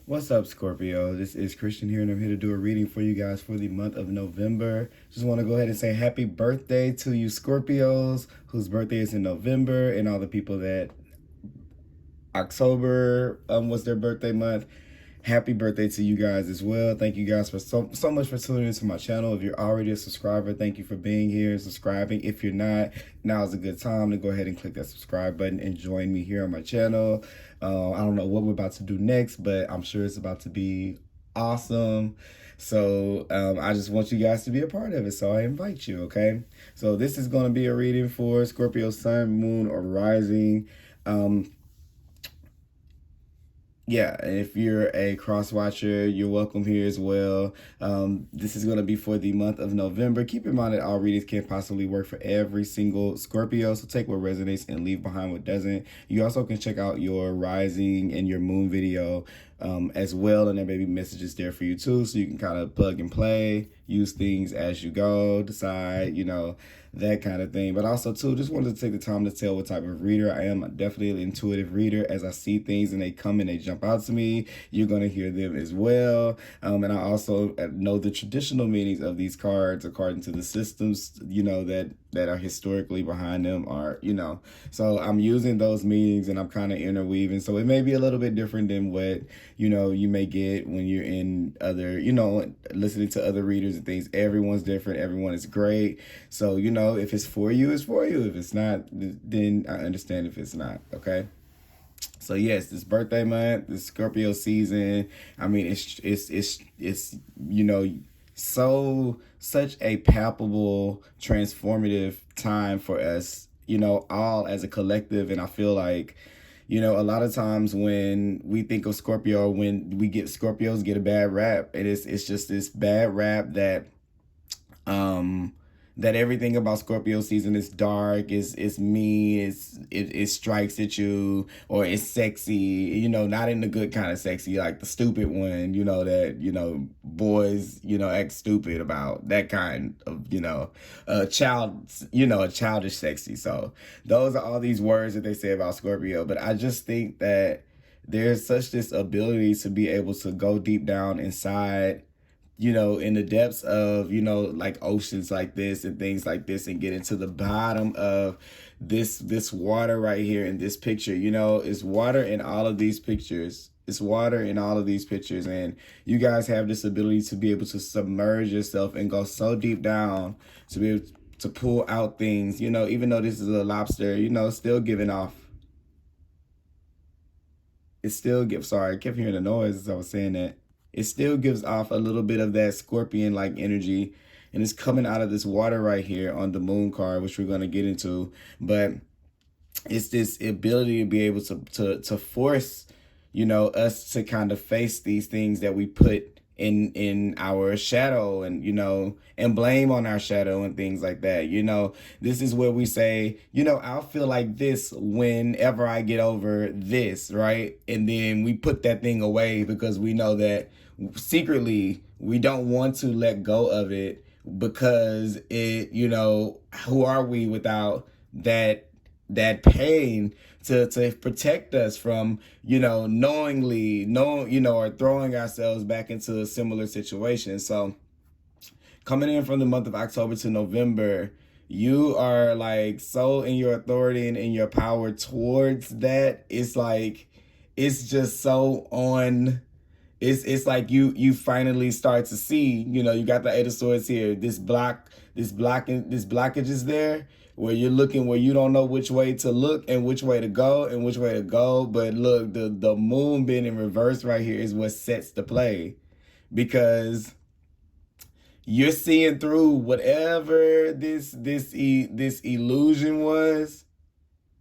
What's up, Scorpio? This is Christian here, and I'm here to do a reading for you guys for the month of November. Just want to go ahead and say happy birthday to you, Scorpios, whose birthday is in November, and all the people that October was their birthday month. Happy birthday to you guys as well. Thank you guys for so much for tuning into my channel. If you're already a subscriber, thank you for being here and subscribing. If you're not, now is a good time to go ahead and click that subscribe button and join me here on my channel. I don't know what we're about to do next, but I'm sure it's about to be awesome. So I just want you guys to be a part of it, so I invite you. Okay, so this is going to be a reading for Scorpio sun, moon, or rising. Yeah, and if you're a cross watcher, you're welcome here as well. This is going to be for the month of November. Keep in mind that all readings can't possibly work for every single Scorpio, so take what resonates and leave behind what doesn't. You also can check out your rising and your moon video as well, and there may be messages there for you too, so you can kind of plug and play, use things as you go, decide, that kind of thing. But also too, just wanted to take the time to tell what type of reader I am. I'm definitely an intuitive reader. As I see things and they come and they jump out to me, you're going to hear them as well. And I also know the traditional meanings of these cards according to the systems, that are historically behind them, are, so I'm using those meanings and I'm kind of interweaving. So it may be a little bit different than what, you may get when you're in other, listening to other readers and things. Everyone's different. Everyone is great. So, if it's for you, it's for you. If it's not, then I understand if it's not. Okay. So yes, this birthday month, this Scorpio season. I mean, it's such a palpable, transformative time for us, all as a collective. And I feel like, a lot of times when we think of Scorpio, when we get Scorpios get a bad rap, and it's just this bad rap that that everything about Scorpio season is dark, is mean, it strikes at you, or it's sexy, not in the good kind of sexy, like the stupid one, that, boys, act stupid about, that kind of, a childish sexy. So those are all these words that they say about Scorpio. But I just think that there's such this ability to be able to go deep down inside, in the depths of, like oceans like this and things like this, and get into the bottom of this water right here in this picture. It's water in all of these pictures. It's water in all of these pictures. And you guys have this ability to be able to submerge yourself and go so deep down to be able to pull out things, even though this is a lobster, still giving off. It still gives, sorry, I kept hearing the noise as I was saying that. It still gives off a little bit of that scorpion-like energy, and it's coming out of this water right here on the moon card, which we're going to get into. But it's this ability to be able to force, us to kind of face these things that we put in our shadow, and and blame on our shadow and things like that. This is where we say, I'll feel like this whenever I get over this, right? And then we put that thing away because we know that secretly we don't want to let go of it, because it, who are we without that pain to protect us from, knowingly, or throwing ourselves back into a similar situation. So coming in from the month of October to November, you are like so in your authority and in your power towards that. It's like, it's just so on. It's like you finally start to see, you got the Eight of Swords here. This blockage is there, where you're looking, where you don't know which way to look and which way to go. But look, the moon being in reverse right here is what sets the play, because you're seeing through whatever this illusion was,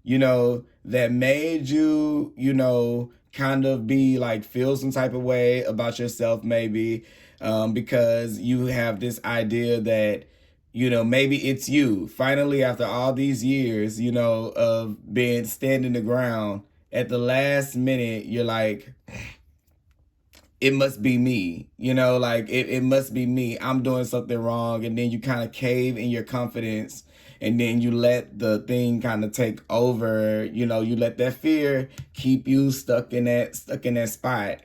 that made you, kind of be like, feel some type of way about yourself, maybe, because you have this idea that, maybe it's you. Finally, after all these years, of standing the ground, at the last minute, you're like, it must be me, like it must be me. I'm doing something wrong. And then you kind of cave in your confidence, and then you let the thing kind of take over. You let that fear keep you stuck in that spot.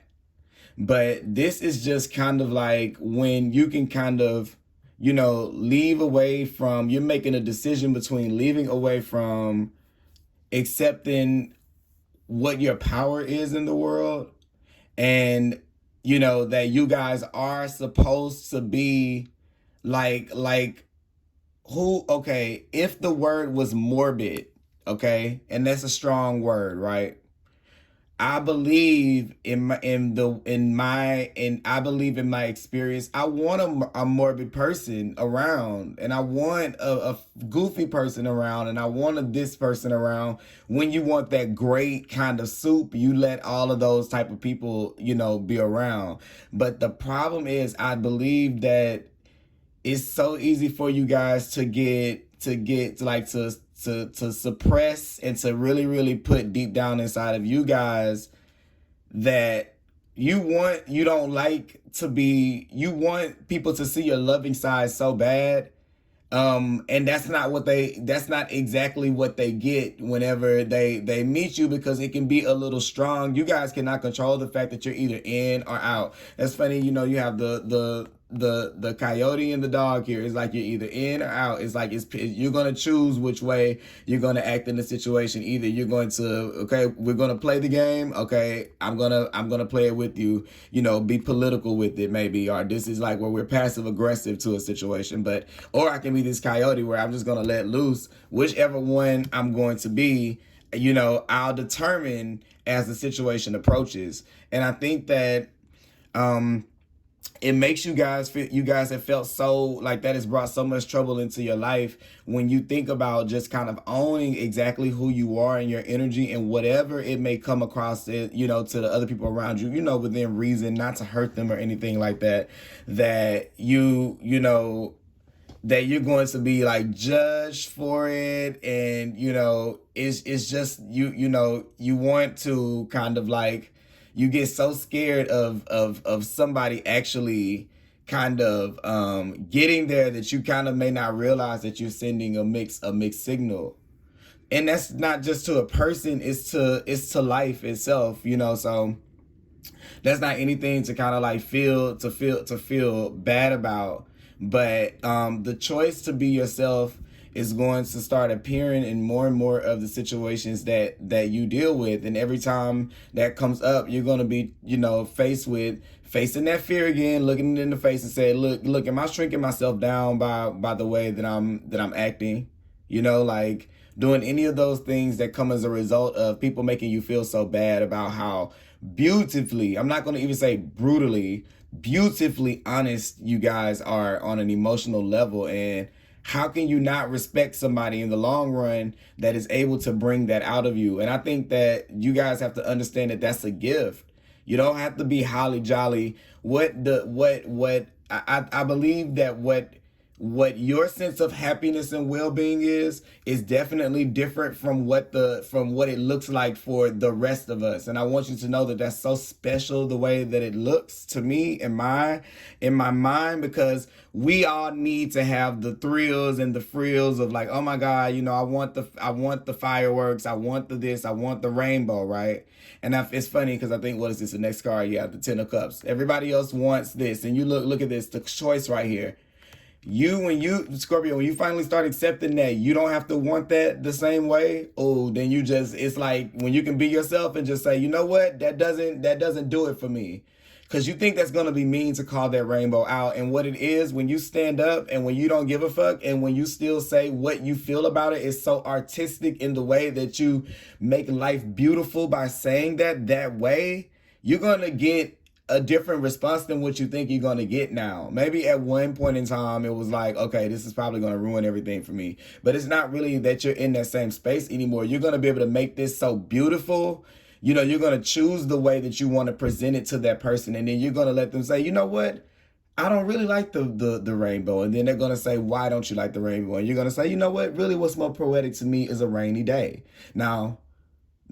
But this is just kind of like when you can kind of, leave away from, you're making a decision between leaving away from accepting what your power is in the world, and that you guys are supposed to be like who, okay, if the word was morbid, okay, and that's a strong word, right? I believe I believe in my experience. I want a morbid person around, and I want a goofy person around, and I want this person around. When you want that great kind of soup, you let all of those type of people, be around. But the problem is, I believe that it's so easy for you guys to suppress and to really, really put deep down inside of you guys that you don't like to be, you want people to see your loving side so bad. And that's not exactly what they get whenever they meet you, because it can be a little strong. You guys cannot control the fact that you're either in or out. That's funny, you have the coyote and the dog here. It's like you're either in or out. It's like you're gonna choose which way you're gonna act in the situation. Either you're going to, okay, we're gonna play the game. Okay, I'm gonna play it with you. Be political with it maybe, or this is like where we're passive aggressive to a situation. But or I can be this coyote where I'm just gonna let loose. Whichever one I'm going to be, I'll determine as the situation approaches. And I think that it makes you guys feel, you guys have felt so like that has brought so much trouble into your life when you think about just kind of owning exactly who you are and your energy, and whatever it may come across it, to the other people around you, within reason, not to hurt them or anything like that, that that you're going to be like judged for it. And it's just you want to kind of like, you get so scared of somebody actually kind of getting there, that you kind of may not realize that you're sending a mixed signal. And that's not just to a person, it's to life itself, so that's not anything to kind of like feel bad about. But the choice to be yourself is going to start appearing in more and more of the situations that you deal with. And every time that comes up, you're going to be, facing that fear again, looking it in the face and say, look, am I shrinking myself down by the way that I'm acting? Like doing any of those things that come as a result of people making you feel so bad about how beautifully, I'm not going to even say brutally, beautifully honest you guys are on an emotional level. And how can you not respect somebody in the long run that is able to bring that out of you? And I think that you guys have to understand that that's a gift. You don't have to be holly jolly. I believe that what your sense of happiness and well-being is definitely different from what it looks like for the rest of us. And I want you to know that that's so special, the way that it looks to me in my mind, because we all need to have the thrills and the frills of like, oh my God, I want the fireworks, I want the this, I want the rainbow, right? And it's funny because I think, what is this, the next card? Yeah, the Ten of Cups. Everybody else wants this, and you look at this, the choice right here. Scorpio, when you finally start accepting that you don't have to want that the same way, then it's like when you can be yourself and just say, you know what, that doesn't do it for me. Because you think that's going to be mean to call that rainbow out. And what it is, when you stand up and when you don't give a fuck and when you still say what you feel about it, is so artistic in the way that you make life beautiful by saying that way, you're going to get a different response than what you think you're going to get now. Maybe at one point in time, it was like, okay, this is probably going to ruin everything for me. But it's not really that you're in that same space anymore. You're going to be able to make this so beautiful. You're going to choose the way that you want to present it to that person. And then you're going to let them say, you know what? I don't really like the rainbow. And then they're going to say, why don't you like the rainbow? And you're going to say, you know what? Really, what's more poetic to me is a rainy day. Now,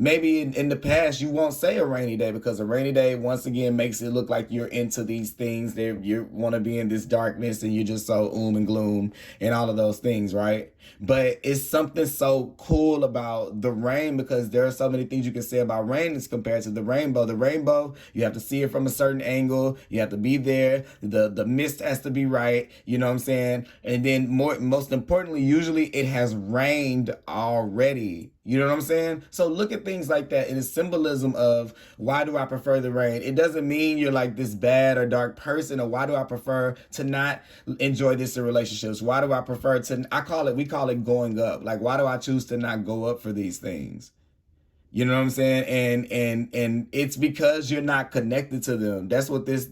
Maybe in the past you won't say a rainy day, because a rainy day once again makes it look like you're into these things. You want to be in this darkness and you're just so and gloom and all of those things, right? But it's something so cool about the rain, because there are so many things you can say about rain as compared to the rainbow. The rainbow, you have to see it from a certain angle. You have to be there. The mist has to be right. You know what I'm saying? And then most importantly, usually it has rained already. You know what I'm saying? So look at things like that. It is symbolism of, why do I prefer the rain? It doesn't mean you're like this bad or dark person, or why do I prefer to not enjoy this in relationships? Why do I prefer to, we call it going up. Like, why do I choose to not go up for these things? You know what I'm saying? And it's because you're not connected to them. That's what this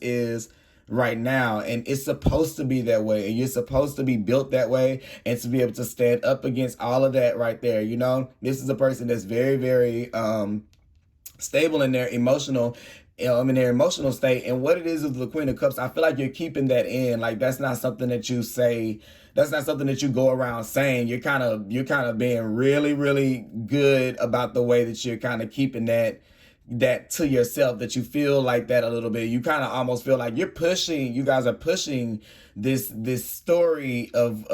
is right now. And it's supposed to be that way. And you're supposed to be built that way, and to be able to stand up against all of that right there. You know, this is a person that's very, very stable in their emotional state. And what it is with the Queen of Cups, I feel like you're keeping that in. Like, that's not something that you say. That's not something that you go around saying. You're kind of being really, really good about the way that you're kind of keeping that to yourself, that you feel like that a little bit. You kind of almost feel like you guys are pushing this story of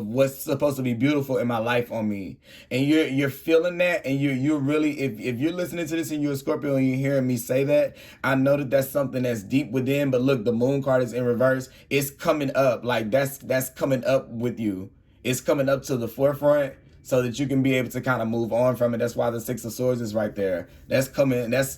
what's supposed to be beautiful in my life on me. And you're feeling that, and you're really, if you're listening to this and you're a Scorpio and you're hearing me say that, I know that that's something that's deep within. But look, the moon card is in reverse. It's coming up. Like, that's coming up with you. It's coming up to the forefront, so that you can be able to kind of move on from it. That's why the Six of Swords is right there. That's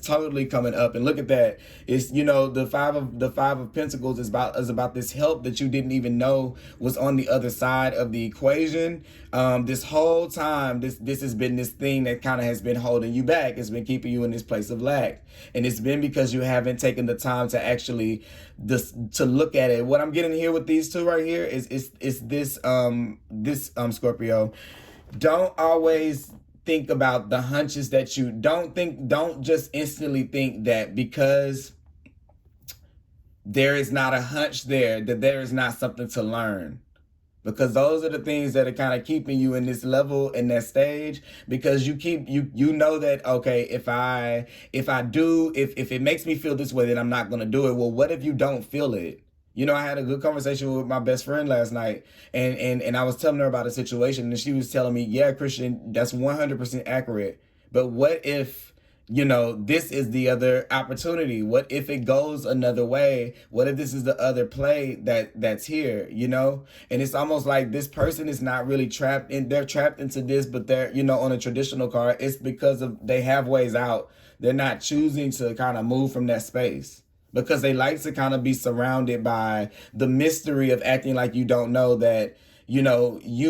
totally coming up. And look at that. It's, the five of Pentacles is about this help that you didn't even know was on the other side of the equation. This whole time, this has been this thing that kind of has been holding you back. It's been keeping you in this place of lack. And it's been because you haven't taken the time to actually to look at it. What I'm getting here with these two right here is this Scorpio. Don't always think about the hunches that you don't just instantly think that because there is not a hunch there, that there is not something to learn. Because those are the things that are kind of keeping you in this level, in that stage, because you know that, okay, if it makes me feel this way, then I'm not going to do it. Well, what if you don't feel it? I had a good conversation with my best friend last night, and I was telling her about a situation, and she was telling me, yeah, Christian, that's 100% accurate. But what if, this is the other opportunity? What if it goes another way? What if this is the other play that's here, And it's almost like this person is not really they're trapped into this, but they're, on a traditional card, it's because they have ways out. They're not choosing to kind of move from that space, because they like to kind of be surrounded by the mystery of acting like you don't know that, you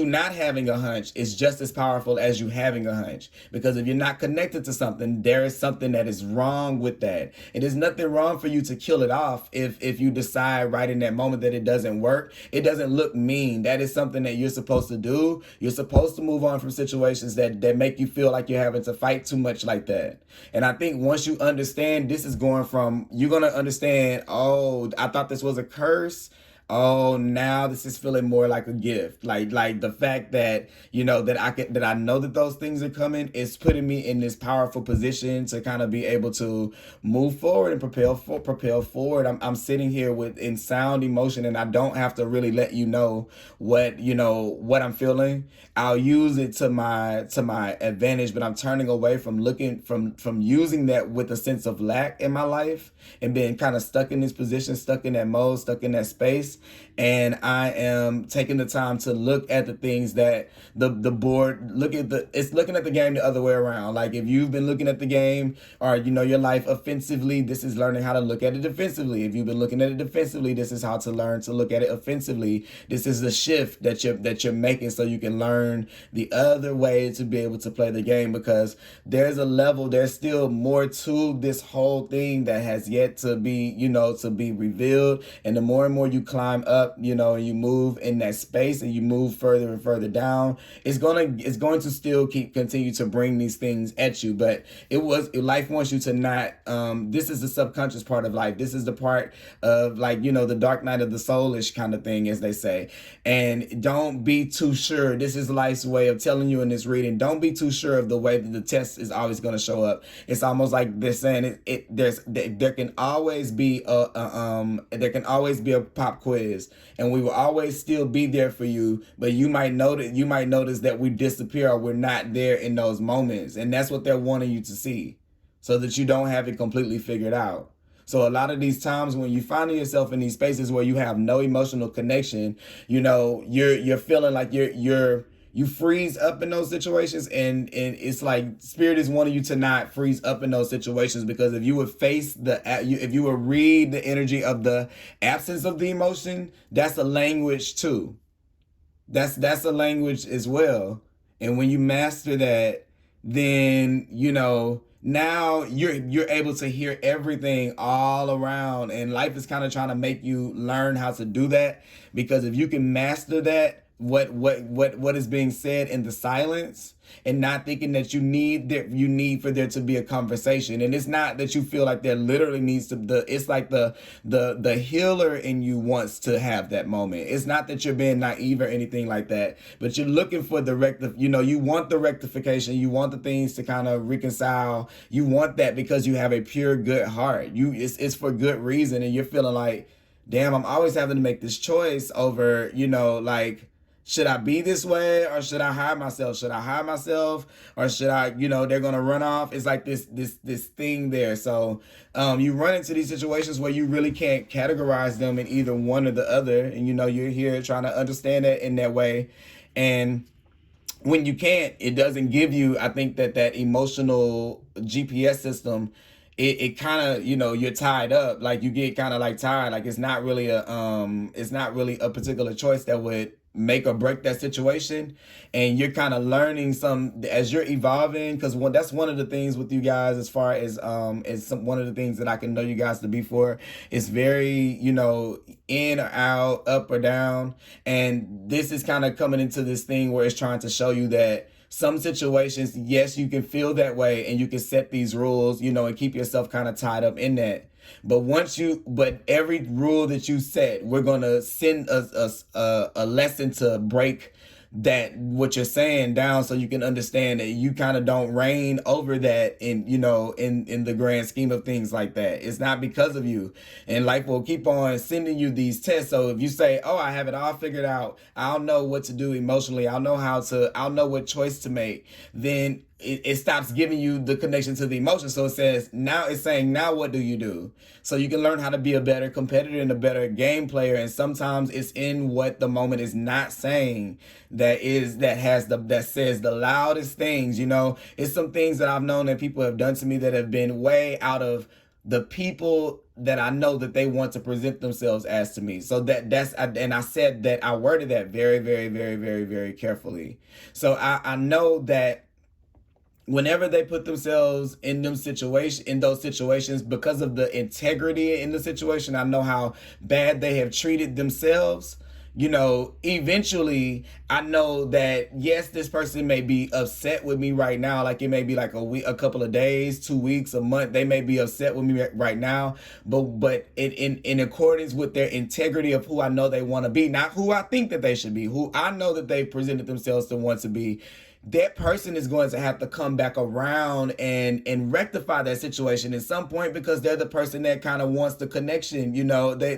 not having a hunch is just as powerful as you having a hunch. Because if you're not connected to something, there is something that is wrong with that. And there's nothing wrong for you to kill it off if you decide right in that moment that it doesn't work. It doesn't look mean. That is something that you're supposed to do. You're supposed to move on from situations that make you feel like you're having to fight too much like that. And I think once you understand, you're going to understand, oh, I thought this was a curse. Oh, now this is feeling more like a gift. Like the fact that, that I know that those things are coming is putting me in this powerful position to kind of be able to move forward and propel forward. I'm sitting here in sound emotion, and I don't have to really let you know what I'm feeling. I'll use it to my advantage, but I'm turning away from using that with a sense of lack in my life and being kind of stuck in this position, stuck in that mode, stuck in that space. And I am taking the time to look at the things that the board it's looking at the game the other way around. Like, if you've been looking at the game or your life offensively, this is learning how to look at it defensively. If you've been looking at it defensively, this is how to learn to look at it offensively. This is the shift that you're making, so you can learn the other way to be able to play the game, because there's still more to this whole thing that has yet to be revealed. And the more and more you climb climb up, you know, and you move in that space and you move further and further down, it's going to still continue to bring these things at you. But life wants you to not, this is the subconscious part of life. This is the part of, like, you know, the dark night of the soulish kind of thing, as they say. And don't be too sure. This is life's way of telling you in this reading, don't be too sure of the way that the test is always going to show up. It's almost like they're saying there can always be a pop quiz, and we will always still be there for you, but you might notice that we disappear or we're not there in those moments. And that's what they're wanting you to see, so that you don't have it completely figured out. So a lot of these times when you find yourself in these spaces where you have no emotional connection, you know, you're feeling like you freeze up in those situations, and it's like Spirit is wanting you to not freeze up in those situations, because if you would if you would read the energy of the absence of the emotion, that's a language too. That's a language as well. And when you master that, then, you know, now you're able to hear everything all around, and life is kind of trying to make you learn how to do that, because if you can master that, what is being said in the silence, and not thinking that you need for there to be a conversation. And it's not that you feel like there literally needs to, it's like the healer in you wants to have that moment. It's not that you're being naive or anything like that, but you're looking for you want the rectification, you want the things to kind of reconcile, you want that because you have a pure good heart. It's for good reason, and you're feeling like, damn, I'm always having to make this choice over, you know, like, should I be this way, or should I hide myself? Should I hide myself, or should I, you know, they're going to run off? It's like this thing there. So you run into these situations where you really can't categorize them in either one or the other. And, you know, you're here trying to understand it in that way. And when you can't, it doesn't give you, I think that emotional GPS system, it kind of, you know, you're tied up. Like, you get kind of like tired. Like, it's not really a particular choice that would make or break that situation. And you're kind of learning as you're evolving, because that's one of the things with you guys, as far as one of the things that I can know you guys to be for. It's very, you know, in or out, up or down. And this is kind of coming into this thing where it's trying to show you that some situations, yes, you can feel that way, and you can set these rules, you know, and keep yourself kind of tied up in that. But every rule that you set, we're going to send a lesson to break that, what you're saying, down, so you can understand that you kind of don't reign over that in, you know, in the grand scheme of things like that. It's not because of you. And life will keep on sending you these tests. So if you say, oh, I have it all figured out, I'll know what to do emotionally, I'll know what choice to make, then it stops giving you the connection to the emotion. So it's saying, now what do you do? So you can learn how to be a better competitor and a better game player. And sometimes it's in what the moment is not saying that says the loudest things. You know, it's some things that I've known that people have done to me that have been way out of the people that I know that they want to present themselves as to me. So and I said that, I worded that very, very, very, very, very carefully. So I know that whenever they put themselves in those situations, because of the integrity in the situation, I know how bad they have treated themselves. You know, eventually I know that, yes, this person may be upset with me right now. Like, it may be like a week, a couple of days, 2 weeks, a month. They may be upset with me right now, but in accordance with their integrity of who I know they want to be, not who I think that they should be, who I know that they presented themselves to want to be. That person is going to have to come back around and rectify that situation at some point, because they're the person that kind of wants the connection. You know, they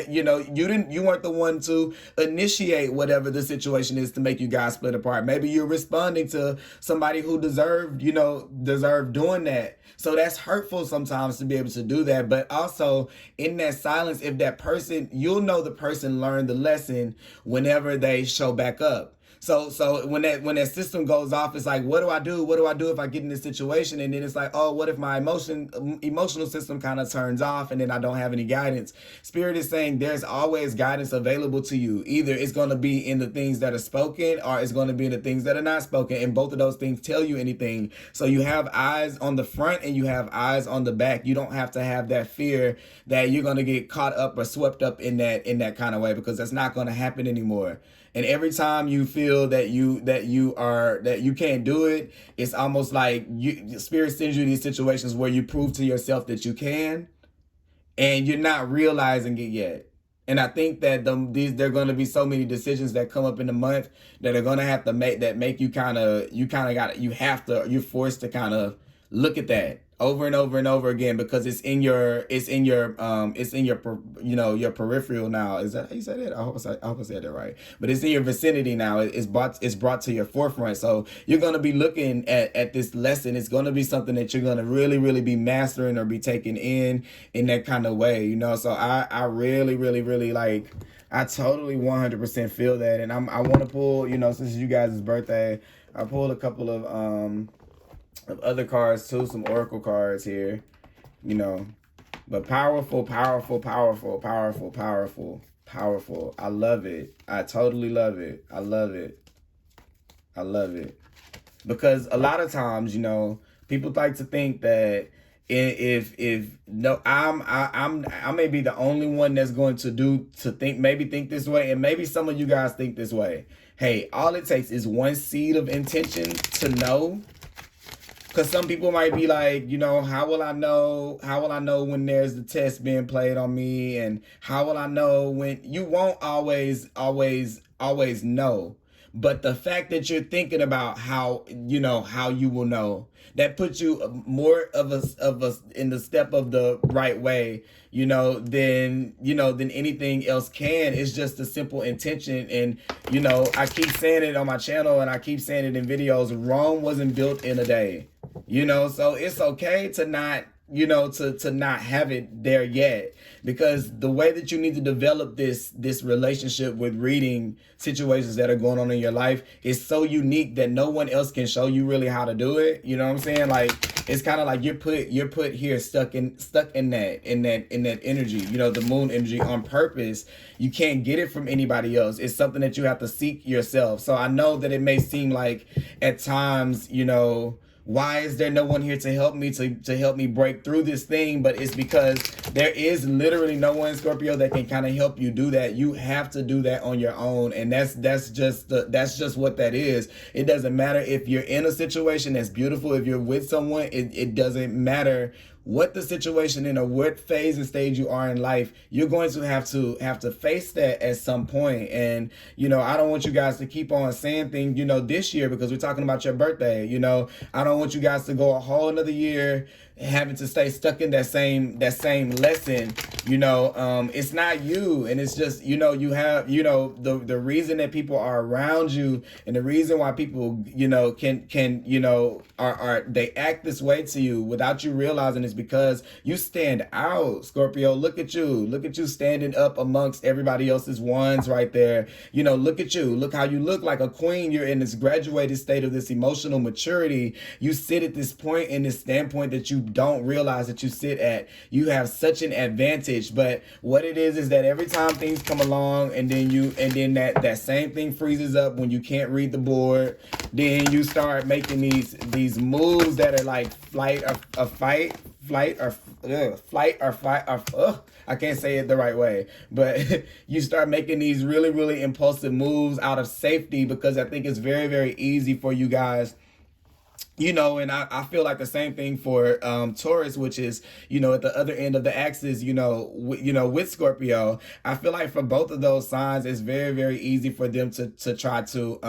you know, you weren't the one to initiate whatever the situation is to make you guys split apart. Maybe you're responding to somebody who deserved doing that. So that's hurtful sometimes to be able to do that. But also in that silence, if that person, you'll know the person learned the lesson whenever they show back up. So when that system goes off, it's like, what do I do? What do I do if I get in this situation? And then it's like, oh, what if my emotional system kind of turns off, and then I don't have any guidance? Spirit is saying there's always guidance available to you. Either it's going to be in the things that are spoken, or it's going to be in the things that are not spoken, and both of those things tell you anything. So you have eyes on the front and you have eyes on the back. You don't have to have that fear that you're going to get caught up or swept up in that kind of way, because that's not going to happen anymore. And every time you feel that you can't do it, it's almost like Spirit sends you these situations where you prove to yourself that you can, and you're not realizing it yet. And I think that there are going to be so many decisions that come up in the month that are going to have to make you're forced to kind of look at that over and over and over again, because it's in your your peripheral now. Is that how you said it? I hope I said that right. But it's in your vicinity now. It's brought to your forefront. So you're going to be looking at this lesson. It's going to be something that you're going to really, really be mastering or be taking in that kind of way, you know. So I really, really, really like, I totally 100% feel that. And I want to pull, you know, since it's you guys' birthday, I pulled a couple of other cards too, some oracle cards here, you know. But powerful, powerful, powerful, powerful, powerful, powerful. I love it. I totally love it. I love it. I love it. Because a lot of times, you know, people like to think that I may be the only one that's going to think this way, and maybe some of you guys think this way. Hey, all it takes is one seed of intention to know. Because some people might be like, you know, how will I know when there's the test being played on me? And how will I know when? You won't always know. But the fact that you're thinking about how you will know, that puts you more of a in the step of the right way, than anything else can. It's just a simple intention. And, I keep saying it on my channel and I keep saying it in videos. Rome wasn't built in a day, so it's okay to not, to not have it there yet, because the way that you need to develop this relationship with reading situations that are going on in your life is so unique that no one else can show you really how to do it. You know what I'm saying? Like, it's kind of like you're put here stuck in that energy, the moon energy on purpose. You can't get it from anybody else. It's something that you have to seek yourself. So I know that it may seem like at times, why is there no one here to help me break through this thing? But it's because there is literally no one, Scorpio, that can kind of help you do that. You have to do that on your own, and that's just what that is. It doesn't matter if you're in a situation that's beautiful. If you're with someone, it doesn't matter what the situation in or what phase and stage you are in life. You're going to have to face that at some point. And I don't want you guys to keep on saying things this year, because we're talking about your birthday. I don't want you guys to go a whole another year having to stay stuck in that same lesson. It's not you, and it's just you have the reason that people are around you, and the reason why people can are they act this way to you without you realizing, is because you stand out, Scorpio. Look at you standing up amongst everybody else's ones right there. Look at you, look how you look like a queen. You're in this graduated state of this emotional maturity. You sit at this point in this standpoint that you don't realize that you sit at. You have such an advantage. But what it is that every time things come along, and then that same thing freezes up when you can't read the board, then you start making these moves that are like flight or fight. I can't say it the right way, but you start making these really, really impulsive moves out of safety, because I think it's very, very easy for you guys. And I feel like the same thing for Taurus, which is, at the other end of the axis, with Scorpio. I feel like for both of those signs, it's very, very easy for them to try to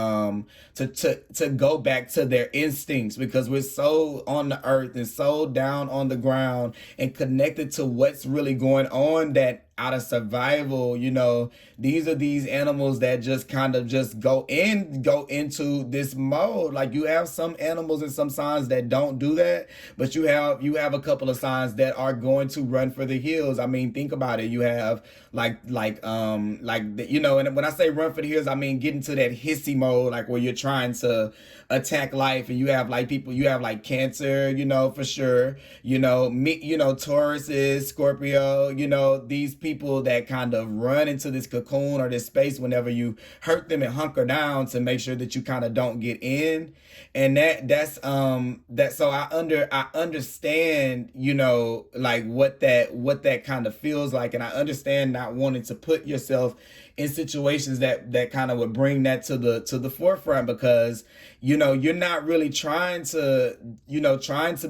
go back to their instincts, because we're so on the earth and so down on the ground and connected to what's really going on, that out of survival, you know, these are these animals that just kind of just go into this mode. Like you have some animals and some signs that don't do that, but you have a couple of signs that are going to run for the hills. I mean, think about it. You have you know, and when I say run for the hills, I mean get into that hissy mode, like where you're trying to attack life, and you have like people, you have like Cancer, you know, for sure, you know, Tauruses, Scorpio, you know, these people that kind of run into this cocoon or this space whenever you hurt them and hunker down to make sure that you kind of don't get in. And that's so I understand, you know, like what that kind of feels like, and I understand not wanting to put yourself in situations that kind of would bring that to the forefront, because you know you're not really trying to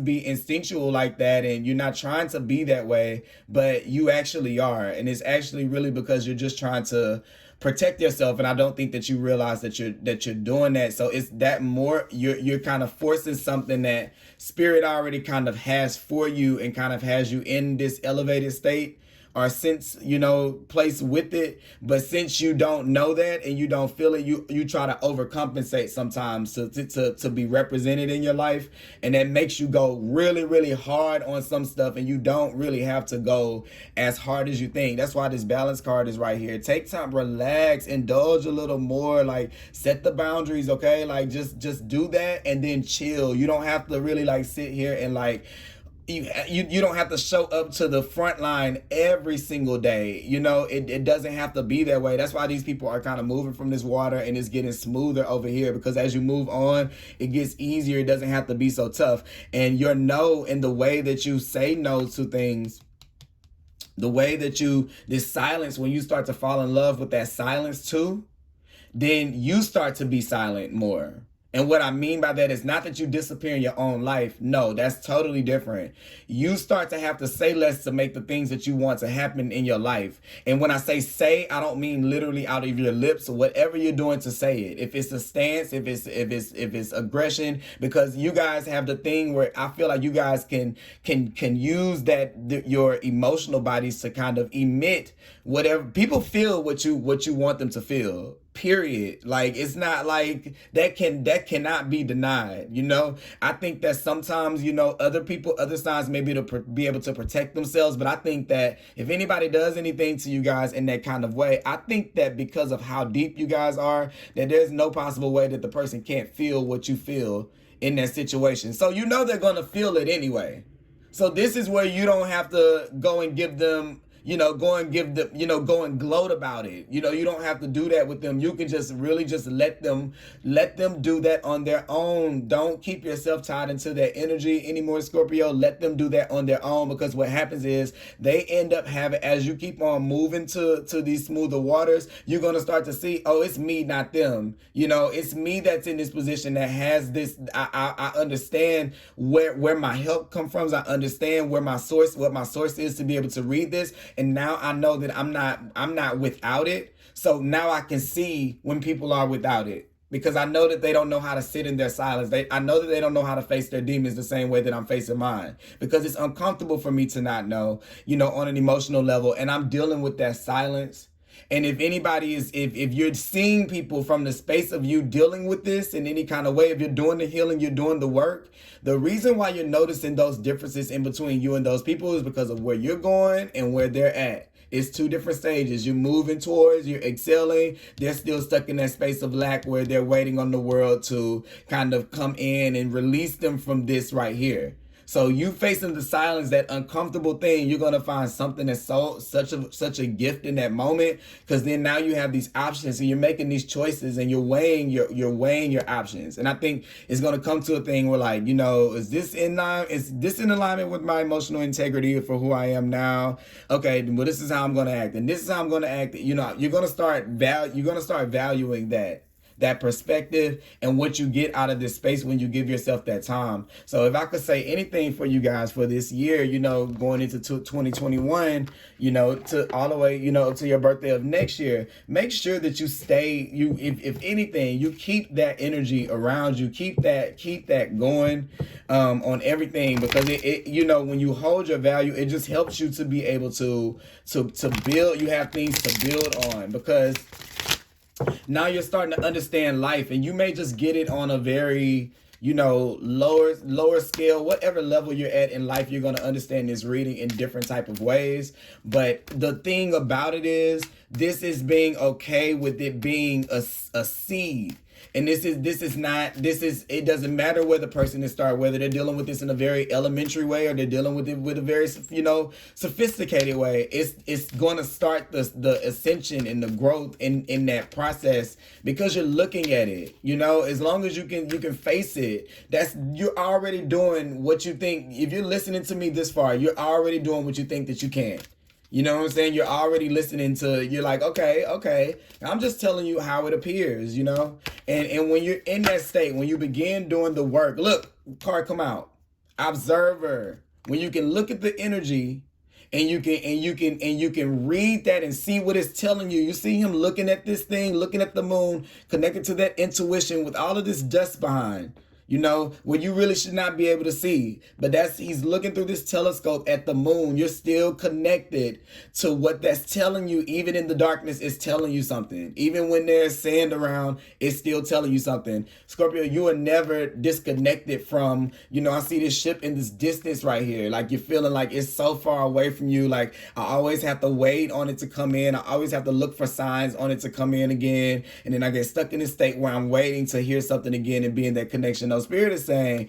be instinctual like that, and you're not trying to be that way, but you actually are, and it's actually really because you're just trying to protect yourself. And I don't think that you realize that you're doing that. So it's that more you're kind of forcing something that spirit already kind of has for you, and kind of has you in this elevated state, or since, you know, place with it. But since you don't know that and you don't feel it, you try to overcompensate sometimes to be represented in your life. And that makes you go really, really hard on some stuff, and you don't really have to go as hard as you think. That's why this balance card is right here. Take time, relax, indulge a little more, like set the boundaries, okay? Like just do that and then chill. You don't have to really like sit here and like you don't have to show up to the front line every single day. You know, it doesn't have to be that way. That's why these people are kind of moving from this water, and it's getting smoother over here, because as you move on, it gets easier. It doesn't have to be so tough. And your no, and the way that you say no to things, the way that this silence, when you start to fall in love with that silence too, then you start to be silent more. And what I mean by that is not that you disappear in your own life. No, that's totally different. You start to have to say less to make the things that you want to happen in your life. And when I say, I don't mean literally out of your lips, or whatever you're doing to say it. If it's a stance, if it's aggression, because you guys have the thing where I feel like you guys can use your emotional bodies to kind of emit whatever people feel, what you want them to feel. Period. Like, it's not like that cannot be denied. You know, I think that sometimes, you know, other signs maybe to be able to protect themselves. But I think that if anybody does anything to you guys in that kind of way, I think that because of how deep you guys are, that there's no possible way that the person can't feel what you feel in that situation. So, you know, they're going to feel it anyway. So this is where you don't have to go and give them, go and gloat about it. You don't have to do that with them. You can just really just let them do that on their own. Don't keep yourself tied into their energy anymore, Scorpio. Let them do that on their own, because what happens is they end up having, as you keep on moving to these smoother waters, you're going to start to see, oh, it's me, not them. It's me that's in this position that has this. I understand where my help comes from. I understand what my source is to be able to read this. And now I know that I'm not without it. So now I can see when people are without it, because I know that they don't know how to sit in their silence. I know that they don't know how to face their demons the same way that I'm facing mine, because it's uncomfortable for me to not know, on an emotional level. And I'm dealing with that silence. And if anybody if you're seeing people from the space of you dealing with this in any kind of way, if you're doing the healing, you're doing the work, the reason why you're noticing those differences in between you and those people is because of where you're going and where they're at. It's two different stages. You're moving towards, you're excelling. They're still stuck in that space of lack where they're waiting on the world to kind of come in and release them from this right here. So you facing the silence, that uncomfortable thing, you're going to find something that's such a gift in that moment, because then now you have these options and you're making these choices and you're weighing your options. And I think it's going to come to a thing where, like, is this in alignment with my emotional integrity for who I am now? Okay, well, this is how I'm going to act, and this is how I'm going to act. You're going to start valuing that that perspective, and what you get out of this space when you give yourself that time. So if I could say anything for you guys for this year, going into 2021, to all the way, up to your birthday of next year, make sure that you stay, if anything, you keep that energy around you, keep that going on everything, because it when you hold your value, it just helps you to be able to build. You have things to build on, because now you're starting to understand life, and you may just get it on a very lower scale. Whatever level you're at in life, you're going to understand this reading in different type of ways. But the thing about it is, this is being okay with it being a seed. And it doesn't matter where the person is started, whether they're dealing with this in a very elementary way or they're dealing with it with a very, sophisticated way. It's going to start the ascension and the growth in that process, because you're looking at it, as long as you can face it, you're already doing what you think. If you're listening to me this far, you're already doing what you think that you can. You know what I'm saying? You're already listening you're like, okay. I'm just telling you how it appears, And when you're in that state, when you begin doing the work, look, card come out. Observer. When you can look at the energy and you can read that and see what it's telling you. You see him looking at this thing, looking at the moon, connected to that intuition with all of this dust behind. What you really should not be able to see. But he's looking through this telescope at the moon. You're still connected to what that's telling you. Even in the darkness, it's telling you something. Even when there's sand around, it's still telling you something. Scorpio, you are never disconnected from, I see this ship in this distance right here. Like, you're feeling like it's so far away from you. Like, I always have to wait on it to come in. I always have to look for signs on it to come in again. And then I get stuck in this state where I'm waiting to hear something again and be in that connection. No, Spirit is saying,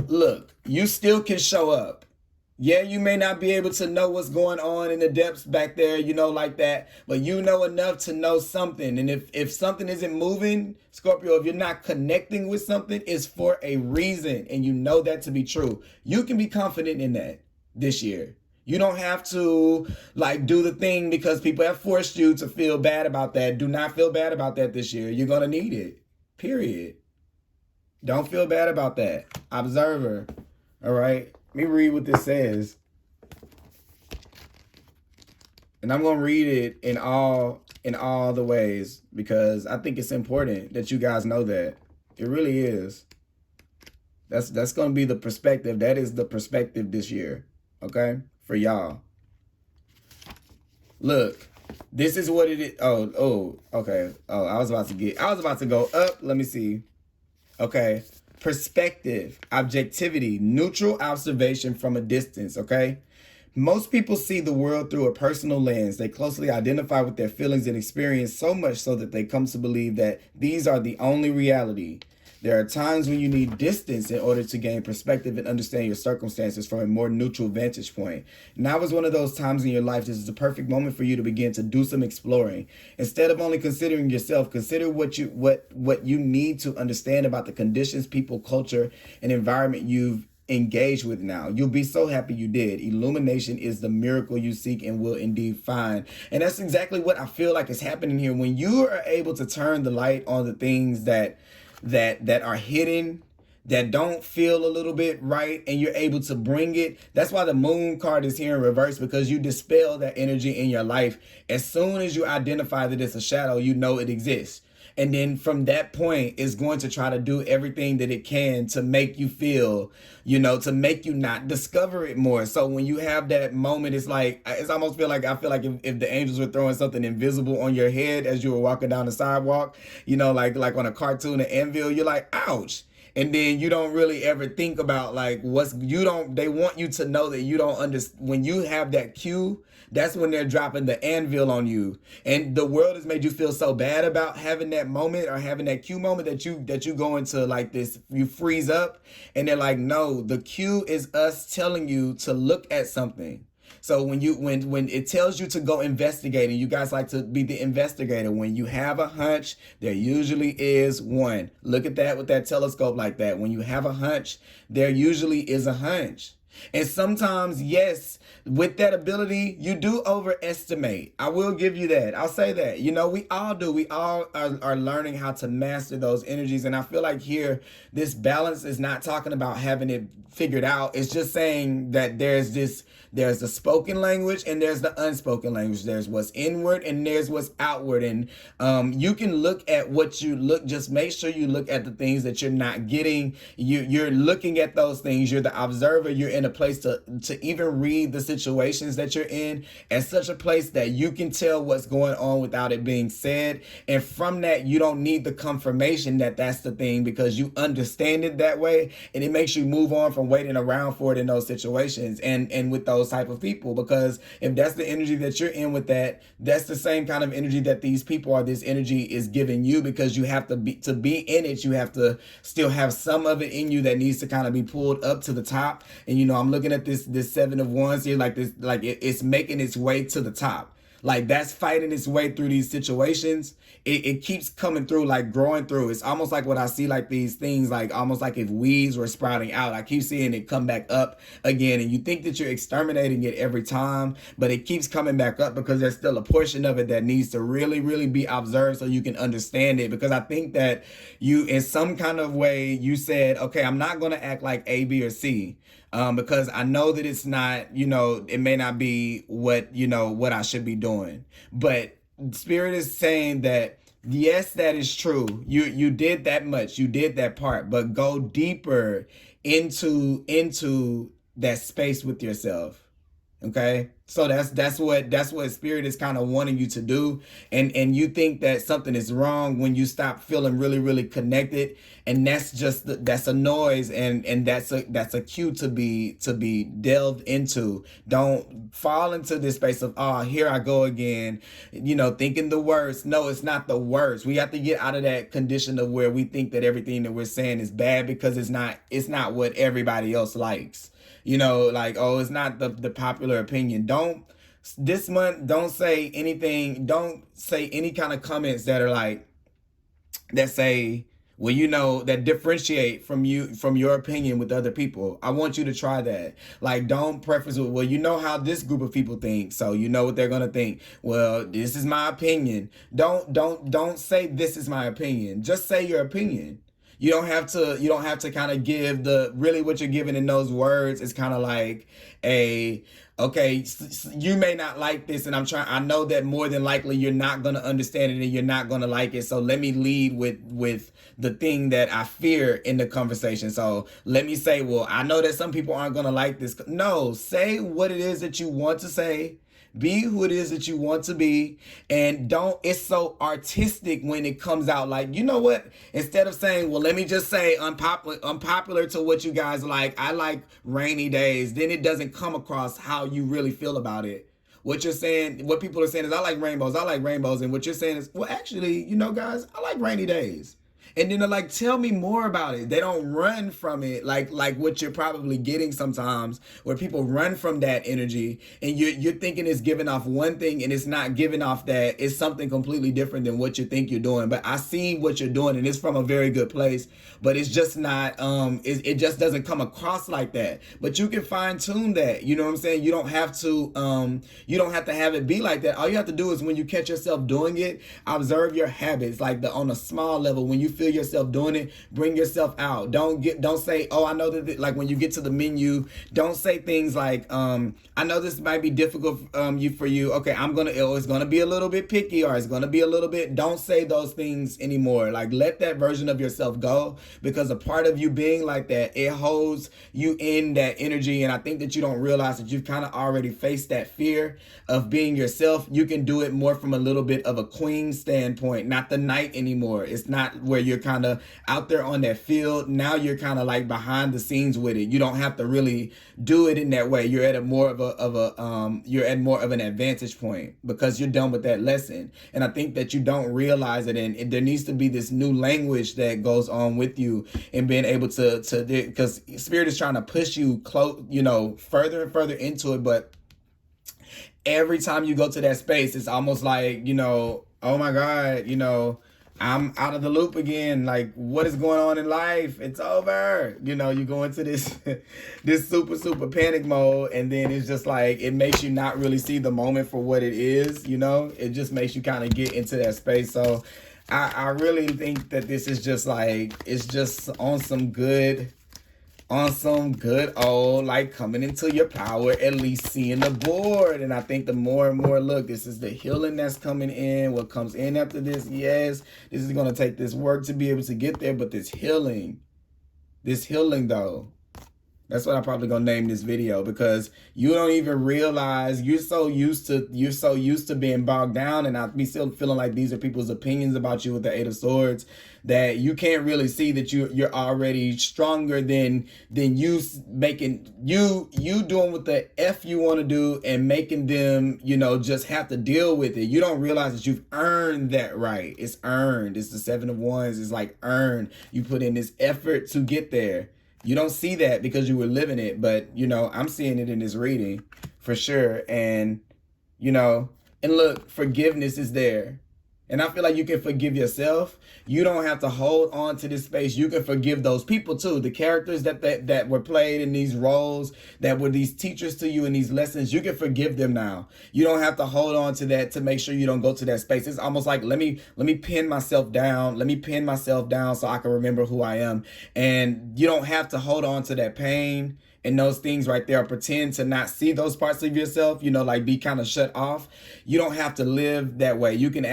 look, you still can show up. Yeah, you may not be able to know what's going on in the depths back there, like that, but you know enough to know something. And if something isn't moving, Scorpio, if you're not connecting with something, it's for a reason, and you know that to be true. You can be confident in that this year. You don't have to do the thing because people have forced you to feel bad about that. Do not feel bad about that this year. You're going to need it, period. Don't feel bad about that. Observer. All right. Let me read what this says. And I'm going to read it in all the ways, because I think it's important that you guys know that. It really is. That's going to be the perspective. That is the perspective this year. Okay? For y'all. Look. This is what it is. Oh, okay. Oh, I was about to go up. Let me see. Okay, perspective, objectivity, neutral observation from a distance, okay? Most people see the world through a personal lens. They closely identify with their feelings and experience, so much so that they come to believe that these are the only reality. There are times when you need distance in order to gain perspective and understand your circumstances from a more neutral vantage point. Now is one of those times in your life. This is the perfect moment for you to begin to do some exploring. Instead of only considering yourself, consider what you need to understand about the conditions, people, culture, and environment you've engaged with now. You'll be so happy you did. Illumination is the miracle you seek and will indeed find. And that's exactly what I feel like is happening here. When you are able to turn the light on the things that are hidden, that don't feel a little bit right, and you're able to bring it. That's why the moon card is here in reverse, because you dispel that energy in your life. As soon as you identify that it's a shadow, you know it exists. And then from that point, it's going to try to do everything that it can to make you feel, to make you not discover it more. So when you have that moment, it's almost I feel like if the angels were throwing something invisible on your head as you were walking down the sidewalk, like on a cartoon, an anvil, you're like, ouch. And then you don't really ever think about they want you to know that you don't understand. When you have that cue, that's when they're dropping the anvil on you. And the world has made you feel so bad about having that moment or having that cue moment that you go into this, you freeze up, and they're like, no, the cue is us telling you to look at something. So when it tells you to go investigate, and you guys like to be the investigator, when you have a hunch, there usually is one. Look at that with that telescope like that. When you have a hunch, there usually is a hunch. And sometimes, yes, with that ability, you do overestimate. I will give you that. I'll say that. You know, we all do. We all are learning how to master those energies. And I feel like here, this balance is not talking about having it figured out. It's just saying that there's the spoken language and there's the unspoken language. There's what's inward and there's what's outward. And you can look at what you look, just make sure you look at the things that you're not getting. You're looking at those things. You're the observer. You're in a place to even read the situations that you're in at such a place that you can tell what's going on without it being said. And from that, you don't need the confirmation that that's the thing, because you understand it that way. And it makes you move on from waiting around for it in those situations and with those type of people. Because if that's the energy that you're in with that, that's the same kind of energy that these people or this energy is giving you, because you have to be in it. You have to still have some of it in you that needs to kind of be pulled up to the top. And you know, I'm looking at this Seven of Wands here, like this, like it's making its way to the top. Like that's fighting its way through these situations. It keeps coming through, like growing through. It's almost like what I see, like these things, like almost like if weeds were sprouting out. I keep seeing it come back up again. And you think that you're exterminating it every time, but it keeps coming back up because there's still a portion of it that needs to really, really be observed so you can understand it. Because I think that you, in some kind of way, you said, okay, I'm not going to act like A, B, or C. Because I know that it's not, you know, it may not be what, you know, what I should be doing. But Spirit is saying that, yes, that is true. You did that much. You did that part. But go deeper into that space with yourself. Okay, so that's what Spirit is kind of wanting you to do, and you think that something is wrong when you stop feeling really, really connected, and that's just that's a noise, and that's a cue to be delved into. Don't fall into this space of, oh, here I go again, you know, thinking the worst. No, it's not the worst. We have to get out of that condition of where we think that everything that we're saying is bad, because it's not what everybody else likes. You know, like, oh, it's not the popular opinion. This month, don't say anything. Don't say any kind of comments that are like, that say, well, you know, that differentiate from your opinion with other people. I want you to try that. Like, don't preface with, well, you know how this group of people think, so you know what they're going to think. Well, this is my opinion. Don't say this is my opinion. Just say your opinion. You don't have to kind of give really what you're giving in those words is kind of like okay, you may not like this, and I know that more than likely you're not going to understand it and you're not going to like it. So let me lead with the thing that I fear in the conversation. So let me say, well, I know that some people aren't going to like this. No, say what it is that you want to say. Be who it is that you want to be, and it's so artistic when it comes out. Like, you know what? Instead of saying, well, let me just say unpopular to what you guys like. I like rainy days. Then it doesn't come across how you really feel about it. What you're saying, what people are saying is, I like rainbows. I like rainbows. And what you're saying is, well, actually, you know, guys, I like rainy days. And then they're like, tell me more about it. They don't run from it like what you're probably getting sometimes, where people run from that energy and you're thinking it's giving off one thing and it's not giving off that. It's something completely different than what you think you're doing. But I see what you're doing, and it's from a very good place, but it's just not, it just doesn't come across like that. But you can fine tune that. You know what I'm saying? You don't have to have it be like that. All you have to do is, when you catch yourself doing it, observe your habits, like on a small level. When you feel yourself doing it, bring yourself out. Don't say, oh, I know that, like when you get to the menu, don't say things like, I know this might be difficult for you. Okay, it's gonna be a little bit picky, or it's gonna be a little bit. Don't say those things anymore. Like, let that version of yourself go, because a part of you being like that, it holds you in that energy. And I think that you don't realize that you've kind of already faced that fear of being yourself. You can do it more from a little bit of a queen standpoint, not the knight anymore. It's not where you're kind of out there on that field. Now you're kind of like behind the scenes with it. You don't have to really do it in that way. You're at more of an advantage point, because you're done with that lesson. And I think that you don't realize it, and there needs to be this new language that goes on with you, and being able to because Spirit is trying to push you close, you know, further and further into it. But every time you go to that space, it's almost like, you know, oh my God, you know, I'm out of the loop again. Like, what is going on in life? It's over. You know, you go into this this super panic mode, and then it's just like it makes you not really see the moment for what it is. You know, it just makes you kind of get into that space. So I really think that this is just like, it's just on some good old, like, coming into your power, at least seeing the board. And I think the more and more, look, this is the healing that's coming in. What comes in after this, yes, this is going to take this work to be able to get there. But this healing though, that's what I'm probably gonna name this video, because you don't even realize you're so used to being bogged down, and I be still feeling like these are people's opinions about you with the Eight of Swords, that you can't really see that you're already stronger than you making you doing what the F you want to do and making them, you know, just have to deal with it. You don't realize that you've earned that right. It's earned. It's the Seven of Wands. It's like earned. You put in this effort to get there. You don't see that because you were living it, but, you know, I'm seeing it in this reading for sure. And, you know, and look, forgiveness is there. And I feel like you can forgive yourself. You don't have to hold on to this space. You can forgive those people too. The characters that were played in these roles, that were these teachers to you in these lessons, you can forgive them now. You don't have to hold on to that to make sure you don't go to that space. It's almost like, let me pin myself down. Let me pin myself down so I can remember who I am. And you don't have to hold on to that pain and those things right there, pretend to not see those parts of yourself, you know, like be kind of shut off. You don't have to live that way. You can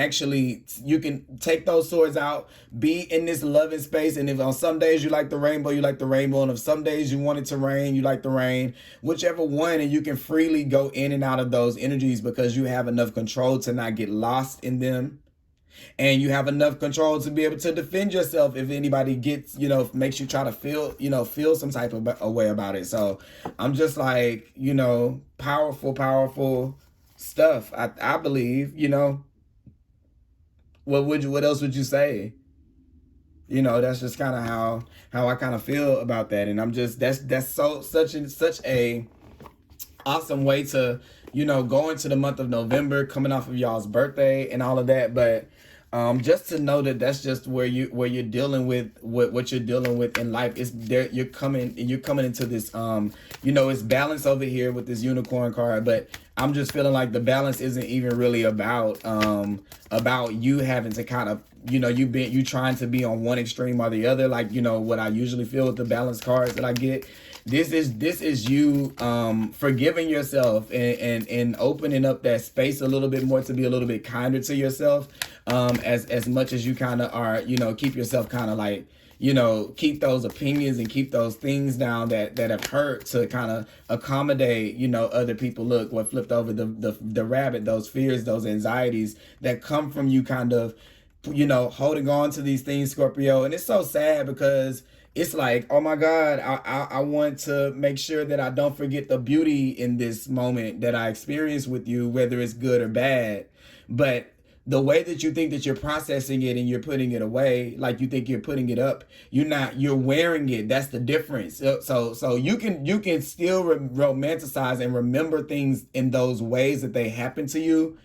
take those swords out, be in this loving space. And if on some days you like the rainbow, you like the rainbow. And if some days you want it to rain, you like the rain, whichever one. And you can freely go in and out of those energies because you have enough control to not get lost in them. And you have enough control to be able to defend yourself if anybody gets, you know, makes you try to feel some type of a way about it. So I'm just like, you know, powerful stuff. I believe, you know. What else would you say? You know, that's just kind of how I kind of feel about that. And I'm just, that's such a awesome way to, you know, go into the month of November, coming off of y'all's birthday and all of that. But just to know that that's just where you're dealing with what you're dealing with in life. Is there, you're coming into this, you know, it's balance over here with this unicorn card, but I'm just feeling like the balance isn't even really about you having to kind of, you know, you trying to be on one extreme or the other, like, you know, what I usually feel with the balance cards that I get. This is you forgiving yourself and opening up that space a little bit more to be a little bit kinder to yourself, as much as you kind of are, you know, keep yourself kind of like, you know, keep those opinions and keep those things down that have hurt, to kind of accommodate, you know, other people. Look what flipped over, the rabbit, those fears, those anxieties that come from you kind of, you know, holding on to these things, Scorpio. And it's so sad because it's like, oh my God, I want to make sure that I don't forget the beauty in this moment that I experience with you, whether it's good or bad. But the way that you think that you're processing it and you're putting it away, like you think you're putting it up, you're wearing it. That's the difference. So you can still romanticize and remember things in those ways that they happen to you,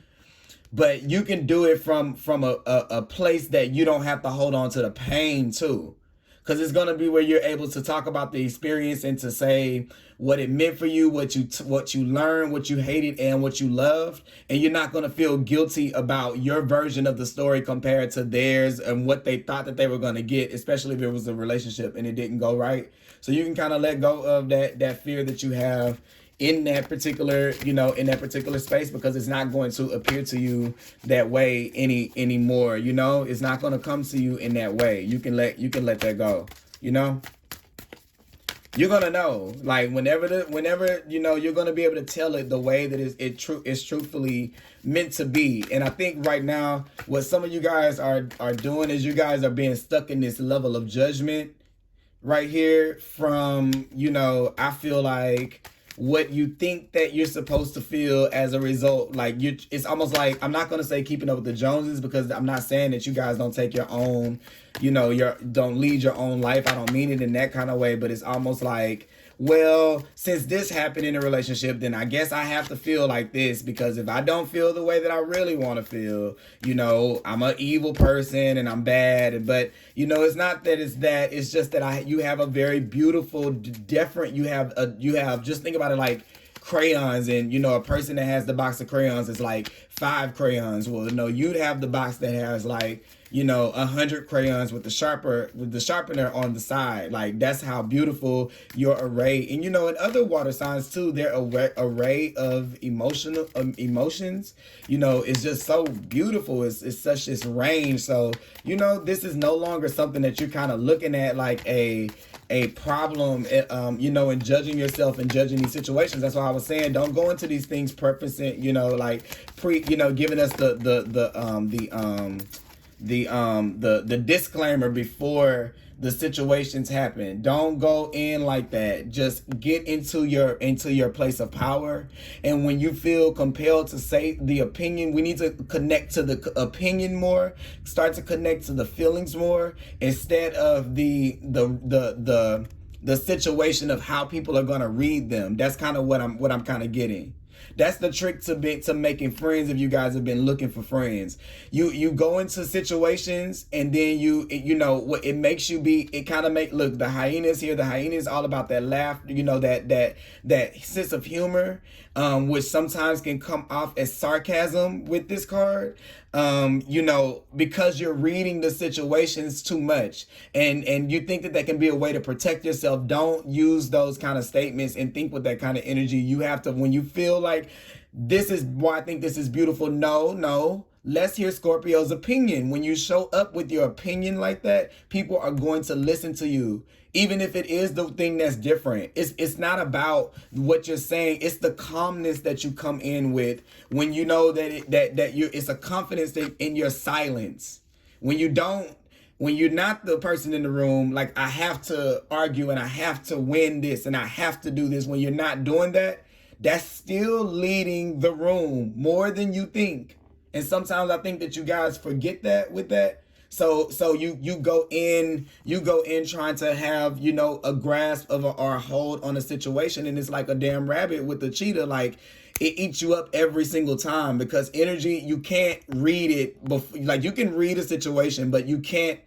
but you can do it from a place that you don't have to hold on to the pain too. Because it's going to be where you're able to talk about the experience and to say what it meant for you, what you learned, what you hated, and what you loved. And you're not going to feel guilty about your version of the story compared to theirs and what they thought that they were going to get, especially if it was a relationship and it didn't go right. So you can kind of let go of that fear that you have in that particular, you know, in that particular space, because it's not going to appear to you that way anymore. You know, it's not going to come to you in that way. You can let that go. You know, you're gonna know, like, whenever you know, you're gonna be able to tell it the way that it's truthfully meant to be. And I think right now what some of you guys are doing is you guys are being stuck in this level of judgment right here from, you know, I feel like what you think that you're supposed to feel as a result. Like, it's almost like, I'm not going to say keeping up with the Joneses, because I'm not saying that you guys don't take your own, you know, don't lead your own life. I don't mean it in that kind of way, but it's almost like well, since this happened in a relationship, then I guess I have to feel like this, because if I don't feel the way that I really want to feel, you know, I'm an evil person and I'm bad. But, you know, it's not that it's that. It's just that you have a very beautiful, different, you have, just think about it like crayons, and, you know, a person that has the box of crayons is like 5 crayons. Well, no, you'd have the box that has like, you know, 100 crayons with the sharpener on the side. Like, that's how beautiful your array. And, you know, in other water signs too, their array of emotions, you know, is just so beautiful. It's such this range. So, you know, this is no longer something that you're kind of looking at like a problem, you know, and judging yourself and judging these situations. That's why I was saying, don't go into these things purposing, you know, like giving us the disclaimer before the situations happen. Don't go in like that. Just get into your place of power. And when you feel compelled to say the opinion, we need to connect to the opinion more. Start to connect to the feelings more, instead of the situation of how people are gonna read them. That's kind of what I'm kind of getting. That's the trick to making friends. If you guys have been looking for friends, you go into situations, and then you know what it makes you be. It kind of look, the hyenas here. The hyena is all about that laugh. You know, that sense of humor, which sometimes can come off as sarcasm with this card. You know, because you're reading the situations too much, and you think that can be a way to protect yourself. Don't use those kind of statements and think with that kind of energy. You have to, when you feel like this is why I think this is beautiful. No. Let's hear Scorpio's opinion. When you show up with your opinion like that, people are going to listen to you. Even if it is the thing that's different. It's not about what you're saying. It's the calmness that you come in with when you know that it's a confidence in your silence. When you're not the person in the room, like, I have to argue and I have to win this and I have to do this. When you're not doing that, that's still leading the room more than you think. And sometimes I think that you guys forget that with that. So you go in trying to have, you know, a grasp of or a hold on a situation, and it's like a damn rabbit with the cheetah. Like, it eats you up every single time, because energy, you can't read it before. Like, you can read a situation, but you can't.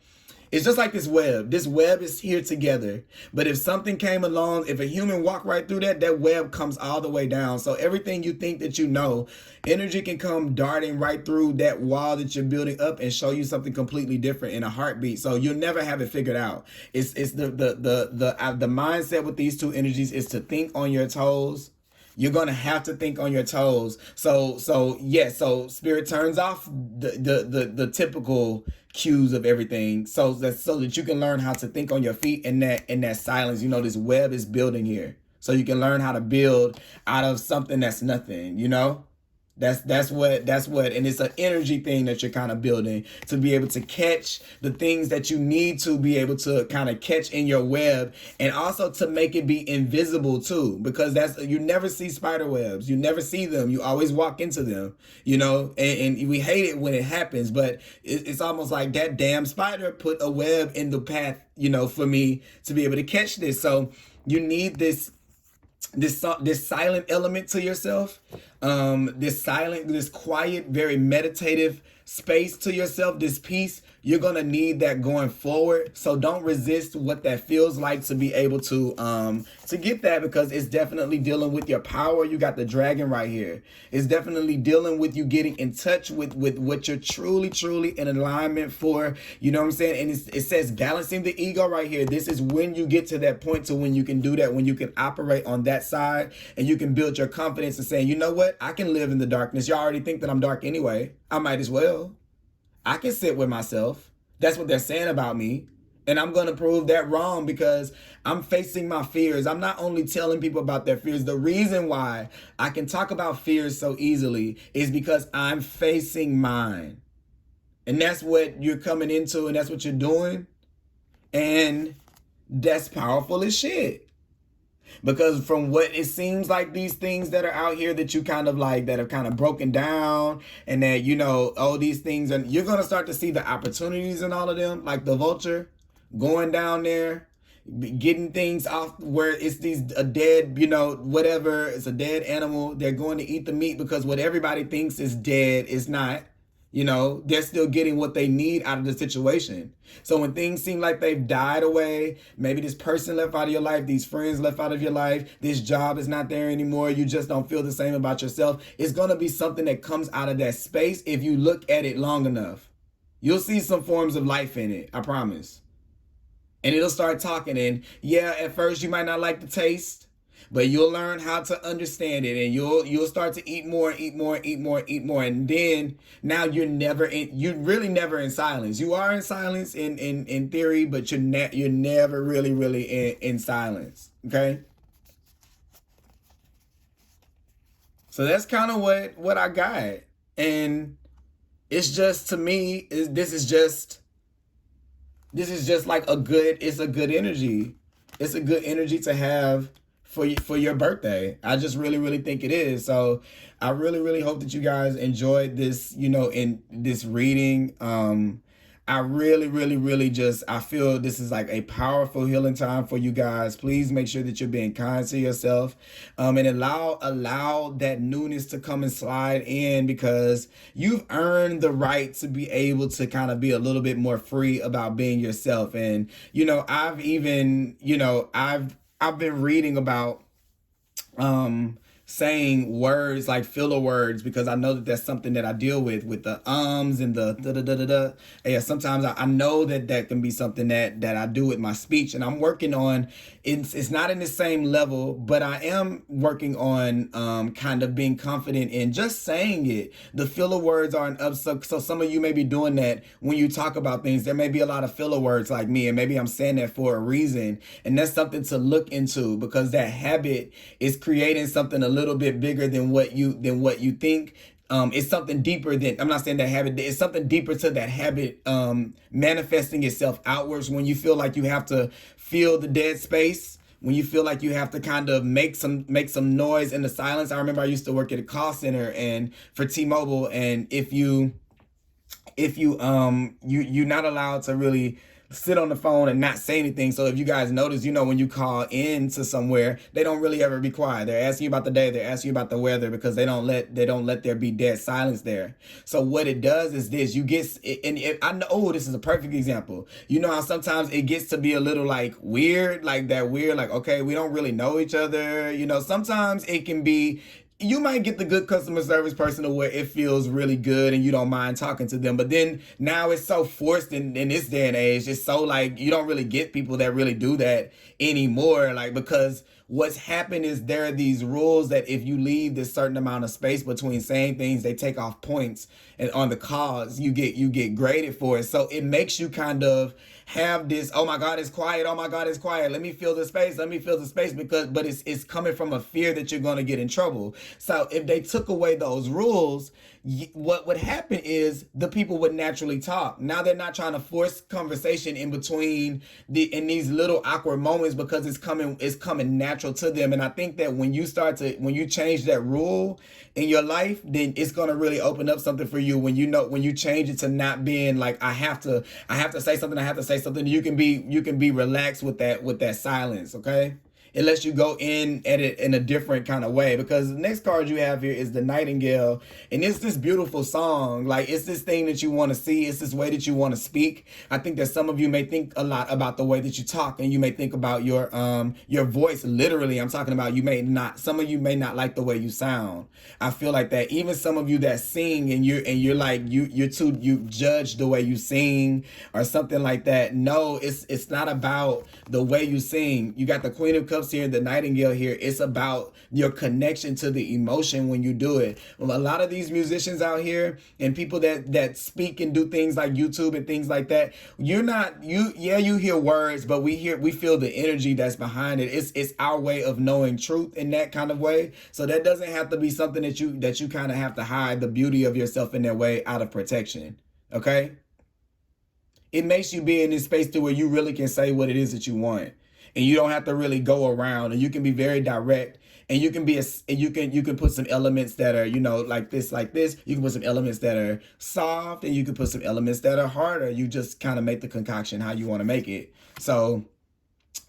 It's just like this web. This web is here together. But if something came along, if a human walked right through that web comes all the way down. So everything you think that you know, energy can come darting right through that wall that you're building up and show you something completely different in a heartbeat. So you'll never have it figured out. It's the mindset with these two energies is to think on your toes. You're gonna have to think on your toes. So Spirit turns off the typical cues of everything, so that you can learn how to think on your feet in that silence. You know, this web is building here, so you can learn how to build out of something that's nothing. You know. That's what, and it's an energy thing that you're kind of building to be able to catch the things that you need to be able to kind of catch in your web, and also to make it be invisible too, because you never see spider webs, you never see them, you always walk into them, you know, and we hate it when it happens, but it's almost like that damn spider put a web in the path, you know, for me to be able to catch this. So you need this silent element to yourself, this quiet, very meditative space to yourself, this peace. You're gonna need that going forward. So don't resist what that feels like to be able to get that, because it's definitely dealing with your power. You got the dragon right here. It's definitely dealing with you getting in touch with what you're truly in alignment for. You know what I'm saying? And it says balancing the ego right here. This is when you get to that point to when you can do that, when you can operate on that side and you can build your confidence and saying, you know what? I can live in the darkness. Y'all already think that I'm dark anyway. I might as well. I can sit with myself. That's what they're saying about me. And I'm going to prove that wrong, because I'm facing my fears. I'm not only telling people about their fears. The reason why I can talk about fears so easily is because I'm facing mine. And that's what you're coming into, and that's what you're doing. And that's powerful as shit. Because from what it seems like, these things that are out here that you kind of like, that are kind of broken down, and that, you know, oh, these things, and you're going to start to see the opportunities in all of them, like the vulture going down there. getting things off where it's a dead, whatever, it's a dead animal. They're going to eat the meat because what everybody thinks is dead is not. They're still getting what they need out of the situation. So when things seem like they've died away, maybe this person left out of your life, these friends left out of your life, this job is not there anymore, you just don't feel the same about yourself, it's going to be something that comes out of that space if you look at it long enough. You'll see some forms of life in it, I promise. And it'll start talking, and yeah, at first you might not like the taste, but you'll learn how to understand it, and you'll start to eat more, and then now you're really never in silence. You are in silence in theory, but you're never really in silence. Okay. So that's kind of what I got, and it's just, to me, this is just like it's a good energy. It's a good energy to have for your birthday. I just really think it is. So I really hope that you guys enjoyed this, in this reading. I really just, I feel this is like a powerful healing time for you guys. Please make sure that you're being kind to yourself, and allow that newness to come and slide in, because you've earned the right to be able to kind of be a little bit more free about being yourself. And, I've been reading about, saying words like filler words, because I know that that's something that I deal with the ums and the da da da da da. Yeah, sometimes I know that can be something that I do with my speech, and I'm working on. It's not in the same level, but I am working on kind of being confident in just saying it. The filler words aren't up, so some of you may be doing that when you talk about things. There may be a lot of filler words like me, and maybe I'm saying that for a reason, and that's something to look into, because that habit is creating something a little bit bigger than what you think. It's something deeper than, I'm not saying that habit, it's something deeper to that habit manifesting itself outwards when you feel like you have to fill the dead space, when you feel like you have to kind of make some noise in the silence. I remember I used to work at a call center and for T-Mobile, and if you're not allowed to really sit on the phone and not say anything. So if you guys notice, when you call in to somewhere, they don't really ever be quiet. They're asking you about the day, they're asking you about the weather, because they don't let there be dead silence there. So what it does is this: you get, and I know, oh, this is a perfect example. You know how sometimes it gets to be a little like weird, like that weird, like, okay, we don't really know each other. Sometimes it can be, you might get the good customer service person to where it feels really good and you don't mind talking to them. But then now it's so forced in this day and age. It's so like, you don't really get people that really do that anymore. Like, because what's happened is there are these rules that if you leave this certain amount of space between saying things, they take off points, and on the calls you get graded for it. So it makes you kind of have this, oh my God, it's quiet. Oh my God, it's quiet. Let me fill the space. But it's coming from a fear that you're going to get in trouble. So if they took away those rules, what would happen is the people would naturally talk. Now they're not trying to force conversation in between in these little awkward moments, because it's coming natural to them. And I think that when you change that rule in your life, then it's going to really open up something for you. When you change it to not being like, I have to say something, you can be relaxed with that silence. Okay. Unless you go in at it in a different kind of way. Because the next card you have here is the Nightingale. And it's this beautiful song. Like, it's this thing that you want to see. It's this way that you want to speak. I think that some of you may think a lot about the way that you talk. And you may think about your voice. Literally, I'm talking about some of you may not like the way you sound. I feel like that. Even some of you that sing and you're like, you judge the way you sing or something like that. No, it's not about the way you sing. You got the Queen of Cups here, the Nightingale here. It's about your connection to the emotion when you do it. Well, a lot of these musicians out here and people that speak and do things like YouTube and things like that, you hear words, but we feel the energy that's behind it. It's our way of knowing truth in that kind of way. So that doesn't have to be something that you kind of have to hide the beauty of yourself in that way out of protection. Okay? It makes you be in this space to where you really can say what it is that you want. And you don't have to really go around, and you can be very direct, and you can put some elements that are, like this. You can put some elements that are soft, and you can put some elements that are harder. You just kind of make the concoction how you want to make it. So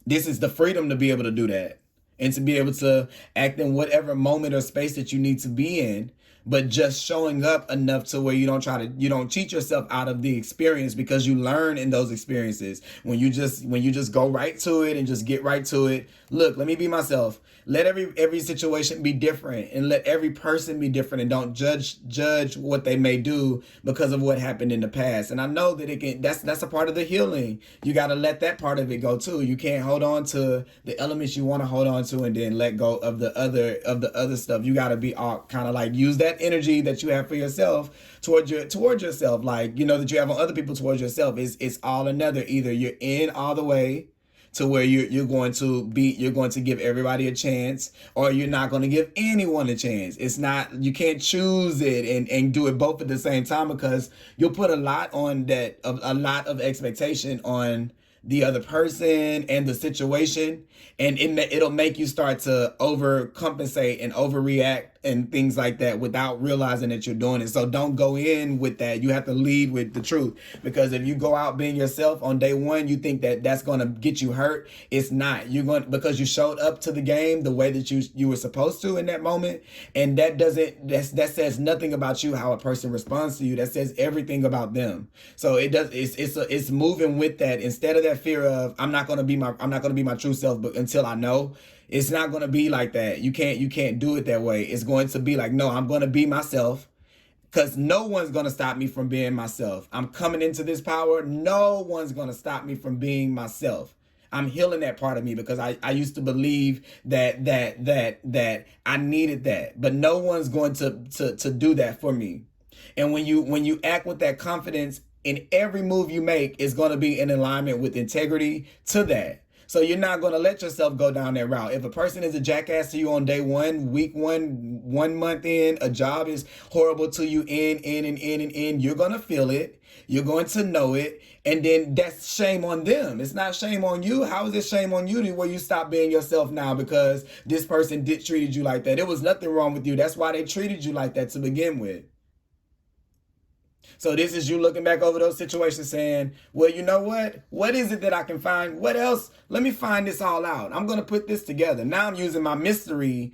This is the freedom to be able to do that and to be able to act in whatever moment or space that you need to be in, but just showing up enough to where you don't cheat yourself out of the experience, because you learn in those experiences. When you just go right to it and just get right to it. Look, let me be myself. Let every situation be different, and let every person be different, and don't judge what they may do because of what happened in the past. And I know that that's a part of the healing. You got to let that part of it go too. You can't hold on to the elements you want to hold on to and then let go of the other stuff. You got to be all kind of like use that energy that you have for yourself towards yourself, like that you have on other people towards yourself. It's all another. Either you're in all the way to where you're going to give everybody a chance, or you're not going to give anyone a chance. It's not, you can't choose it and do it both at the same time, because you'll put a lot of expectation on the other person and the situation, and it'll make you start to overcompensate and overreact and things like that without realizing that you're doing it. So don't go in with that. You have to lead with the truth, because if you go out being yourself on day one, you think that that's going to get you hurt. It's not. Because you showed up to the game the way that you were supposed to in that moment, and that says nothing about you, how a person responds to you. That says everything about them. So it's moving with that, instead of that fear of I'm not going to be my true self, but until I know. It's not going to be like that. You can't do it that way. It's going to be like, no, I'm going to be myself, because no one's going to stop me from being myself. I'm coming into this power. No one's going to stop me from being myself. I'm healing that part of me, because I used to believe that I needed that, but no one's going to do that for me. And when you act with that confidence, in every move you make is going to be in alignment with integrity to that. So you're not going to let yourself go down that route. If a person is a jackass to you on day one, week 1 month in, a job is horrible to you in, you're going to feel it. You're going to know it. And then that's shame on them. It's not shame on you. How is it shame on you where you stop being yourself now because this person treated you like that? There was nothing wrong with you. That's why they treated you like that to begin with. So this is you looking back over those situations saying, well, you know what? What is it that I can find? What else? Let me find this all out. I'm going to put this together. Now I'm using my mystery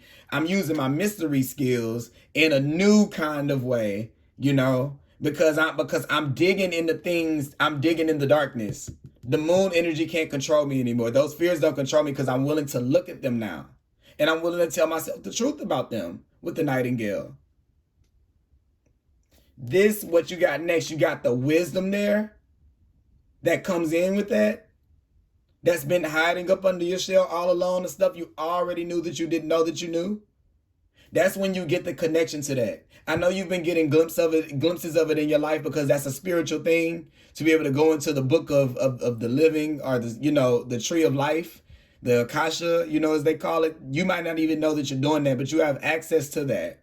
skills in a new kind of way, because I'm digging into things. I'm digging in the darkness. The moon energy can't control me anymore. Those fears don't control me, because I'm willing to look at them now. And I'm willing to tell myself the truth about them with the Nightingale. This, what you got next, you got the wisdom there that comes in with that. That's been hiding up under your shell all along, the stuff you already knew that you didn't know that you knew. That's when you get the connection to that. I know you've been getting glimpses of it in your life, because that's a spiritual thing, to be able to go into the book of the living, or the tree of life, the Akasha, as they call it. You might not even know that you're doing that, but you have access to that.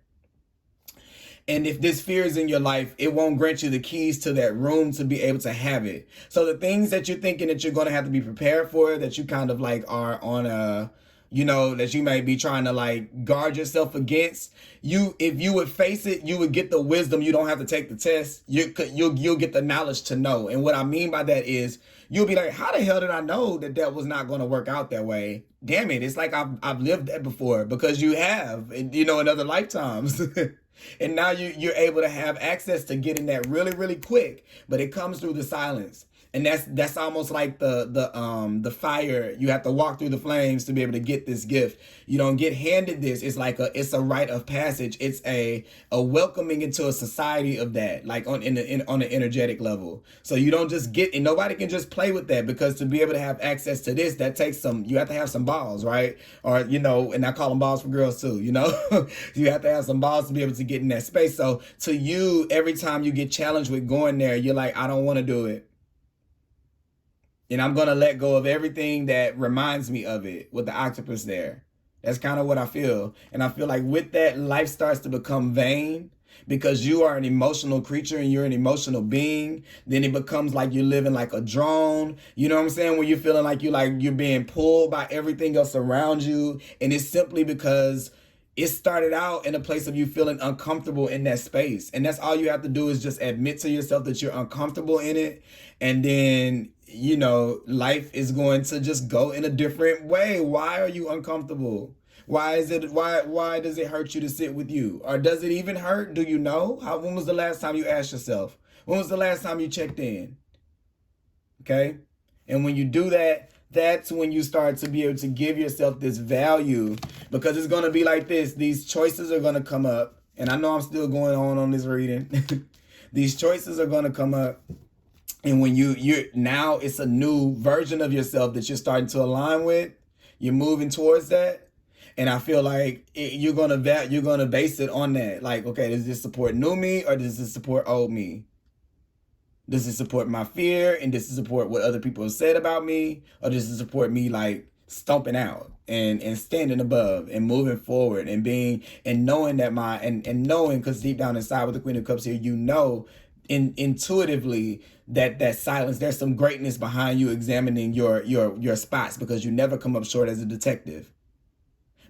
And if this fear is in your life, it won't grant you the keys to that room to be able to have it. So the things that you're thinking that you're going to have to be prepared for, that you kind of like are on a, that you may be trying to like guard yourself against, if you would face it, you would get the wisdom. You don't have to take the test. You'll get the knowledge to know. And what I mean by that is, you'll be like, how the hell did I know that was not going to work out that way? Damn it. It's like I've lived that before, because you have, in other lifetimes. And now you're able to have access to getting that really, really quick, but it comes through the silence. And that's almost like the fire. You have to walk through the flames to be able to get this gift. You don't get handed this. It's like it's a rite of passage. It's a welcoming into a society of that, like on an energetic level. So you don't just get, and nobody can just play with that, because to be able to have access to this, that takes you have to have some balls, right? Or, and I call them balls for girls too, You have to have some balls to be able to get in that space. So to you, every time you get challenged with going there, you're like, I don't want to do it. And I'm going to let go of everything that reminds me of it, with the octopus there. That's kind of what I feel. And I feel like with that, life starts to become vain, because you are an emotional creature and you're an emotional being. Then it becomes like you're living like a drone. You know what I'm saying? When you're feeling like you're being pulled by everything else around you. And it's simply because it started out in a place of you feeling uncomfortable in that space. And that's all you have to do, is just admit to yourself that you're uncomfortable in it. And then you know, life is going to just go in a different way. Why are you uncomfortable? Why does it hurt you to sit with you? Or does it even hurt? Do you know? When was the last time you asked yourself? When was the last time you checked in? Okay? And when you do that, that's when you start to be able to give yourself this value, because it's going to be like this. These choices are going to come up. And I know I'm still going on this reading. These choices are going to come up. And when you're now, it's a new version of yourself that you're starting to align with. You're moving towards that. And I feel like you're gonna base it on that. Like, okay, does this support new me or does this support old me? Does it support my fear and does it support what other people have said about me, or does it support me like stomping out and standing above and moving forward and being and knowing that knowing, because deep down inside with the Queen of Cups here, you know, intuitively that silence, there's some greatness behind you examining your spots, because you never come up short as a detective.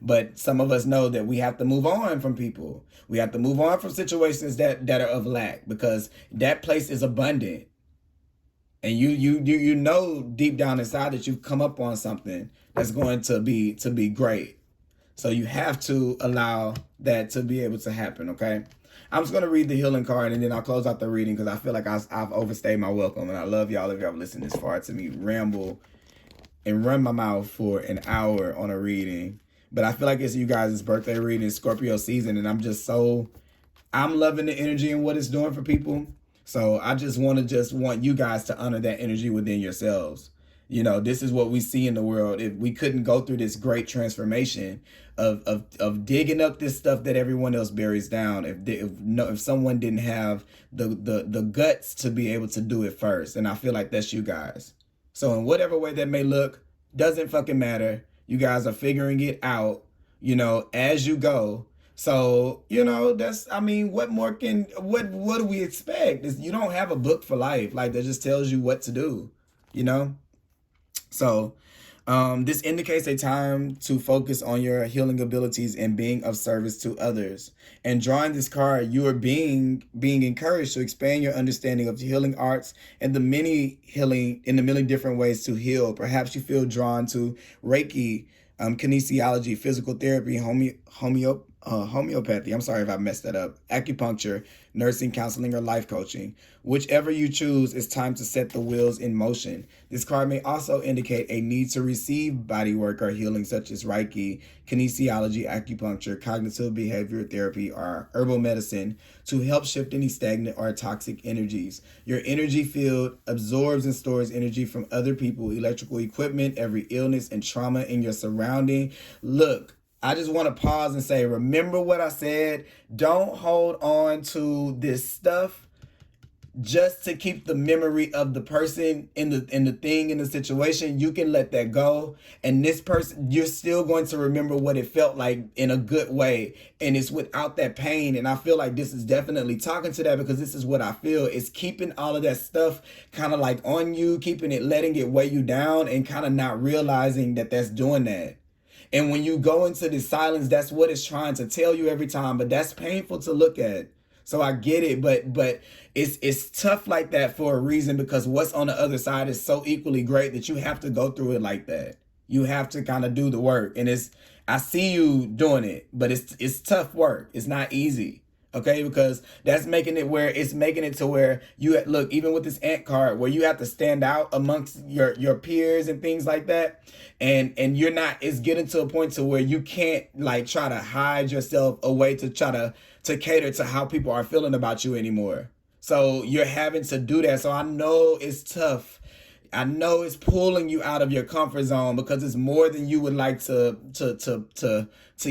But some of us know that we have to move on from people. We have to move on from situations that are of lack, because that place is abundant. And you know deep down inside that you've come up on something that's going to be great. So you have to allow that to be able to happen, okay? I'm just going to read the healing card and then I'll close out the reading, because I feel like I've overstayed my welcome. And I love y'all if y'all listened this far to me ramble and run my mouth for an hour on a reading. But I feel like it's you guys' birthday reading, Scorpio season, and I'm loving the energy and what it's doing for people. So I just want you guys to honor that energy within yourselves. You know, this is what we see in the world. If we couldn't go through this great transformation of digging up this stuff that everyone else buries down, if someone didn't have the guts to be able to do it first, and I feel like that's you guys. So in whatever way that may look, doesn't fucking matter. You guys are figuring it out, you know, as you go. So, you know, what do we expect? You don't have a book for life, like, that just tells you what to do, you know? So, this indicates a time to focus on your healing abilities and being of service to others. And drawing this card, you are being encouraged to expand your understanding of the healing arts and the many different ways to heal. Perhaps you feel drawn to Reiki, kinesiology, physical therapy, homeopathy. I'm sorry if I messed that up. Acupuncture, nursing, counseling, or life coaching. Whichever you choose, it's time to set the wheels in motion. This card may also indicate a need to receive body work or healing, such as Reiki, kinesiology, acupuncture, cognitive behavior therapy, or herbal medicine, to help shift any stagnant or toxic energies. Your energy field absorbs and stores energy from other people, electrical equipment, every illness and trauma in your surrounding. Look, I just want to pause and say, remember what I said. Don't hold on to this stuff just to keep the memory of the person in the thing, in the situation. You can let that go. And this person, you're still going to remember what it felt like in a good way. And it's without that pain. And I feel like this is definitely talking to that, because this is what I feel. It's keeping all of that stuff kind of like on you, letting it weigh you down, and kind of not realizing that that's doing that. And when you go into this silence, that's what it's trying to tell you every time. But that's painful to look at. So I get it, but it's tough like that for a reason, because what's on the other side is so equally great that you have to go through it like that. You have to kind of do the work. And I see you doing it, but it's tough work. It's not easy. Okay, because that's making it to where you look, even with this ant card, where you have to stand out amongst your peers and things like that, and you're not. It's getting to a point to where you can't like try to hide yourself away to try to cater to how people are feeling about you anymore. So you're having to do that. So I know it's tough. I know it's pulling you out of your comfort zone, because it's more than you would like to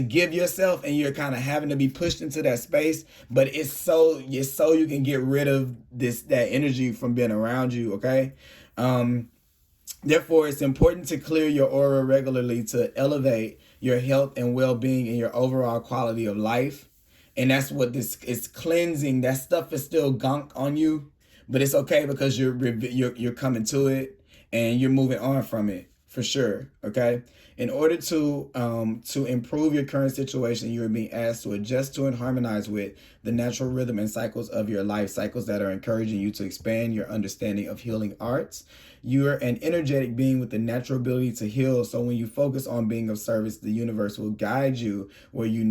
give yourself, and you're kind of having to be pushed into that space. But it's so you can get rid of that energy from being around you. Okay. Therefore, it's important to clear your aura regularly to elevate your health and well-being and your overall quality of life. And that's what this is cleansing. That stuff is still gunk on you. But it's okay, because you're coming to it and you're moving on from it. for sure. Okay. In order to improve your current situation, you are being asked to adjust to and harmonize with the natural rhythm and cycles of your life, cycles that are encouraging you to expand your understanding of healing arts. You are an energetic being with the natural ability to heal. So when you focus on being of service, the universe will guide you where you're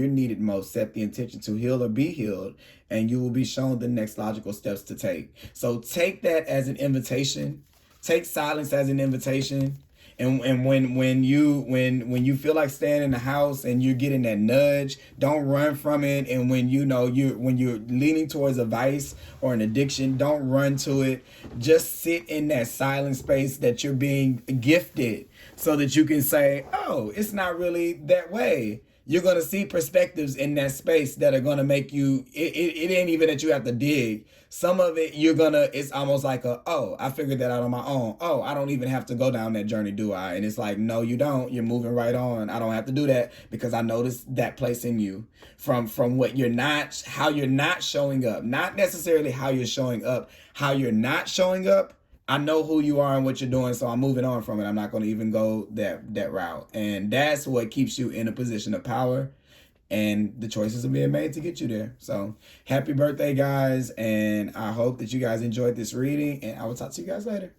needed most. Set the intention to heal or be healed, and you will be shown the next logical steps to take. So take that as an invitation. Take silence as an invitation. And when you feel like staying in the house and you're getting that nudge, don't run from it. And when when you're leaning towards a vice or an addiction, don't run to it. Just sit in that silent space that you're being gifted, so that you can say, oh, it's not really that way. You're going to see perspectives in that space that are going to make you, it ain't even that you have to dig. Some of it, it's almost like oh, I figured that out on my own. Oh, I don't even have to go down that journey, do I? And it's like, no, you don't. You're moving right on. I don't have to do that because I noticed that place in you from what you're not, how you're not showing up. Not necessarily how you're showing up, how you're not showing up. I know who you are and what you're doing, so I'm moving on from it. I'm not going to even go that route. And that's what keeps you in a position of power. And the choices are being made to get you there. So happy birthday, guys. And I hope that you guys enjoyed this reading. And I will talk to you guys later.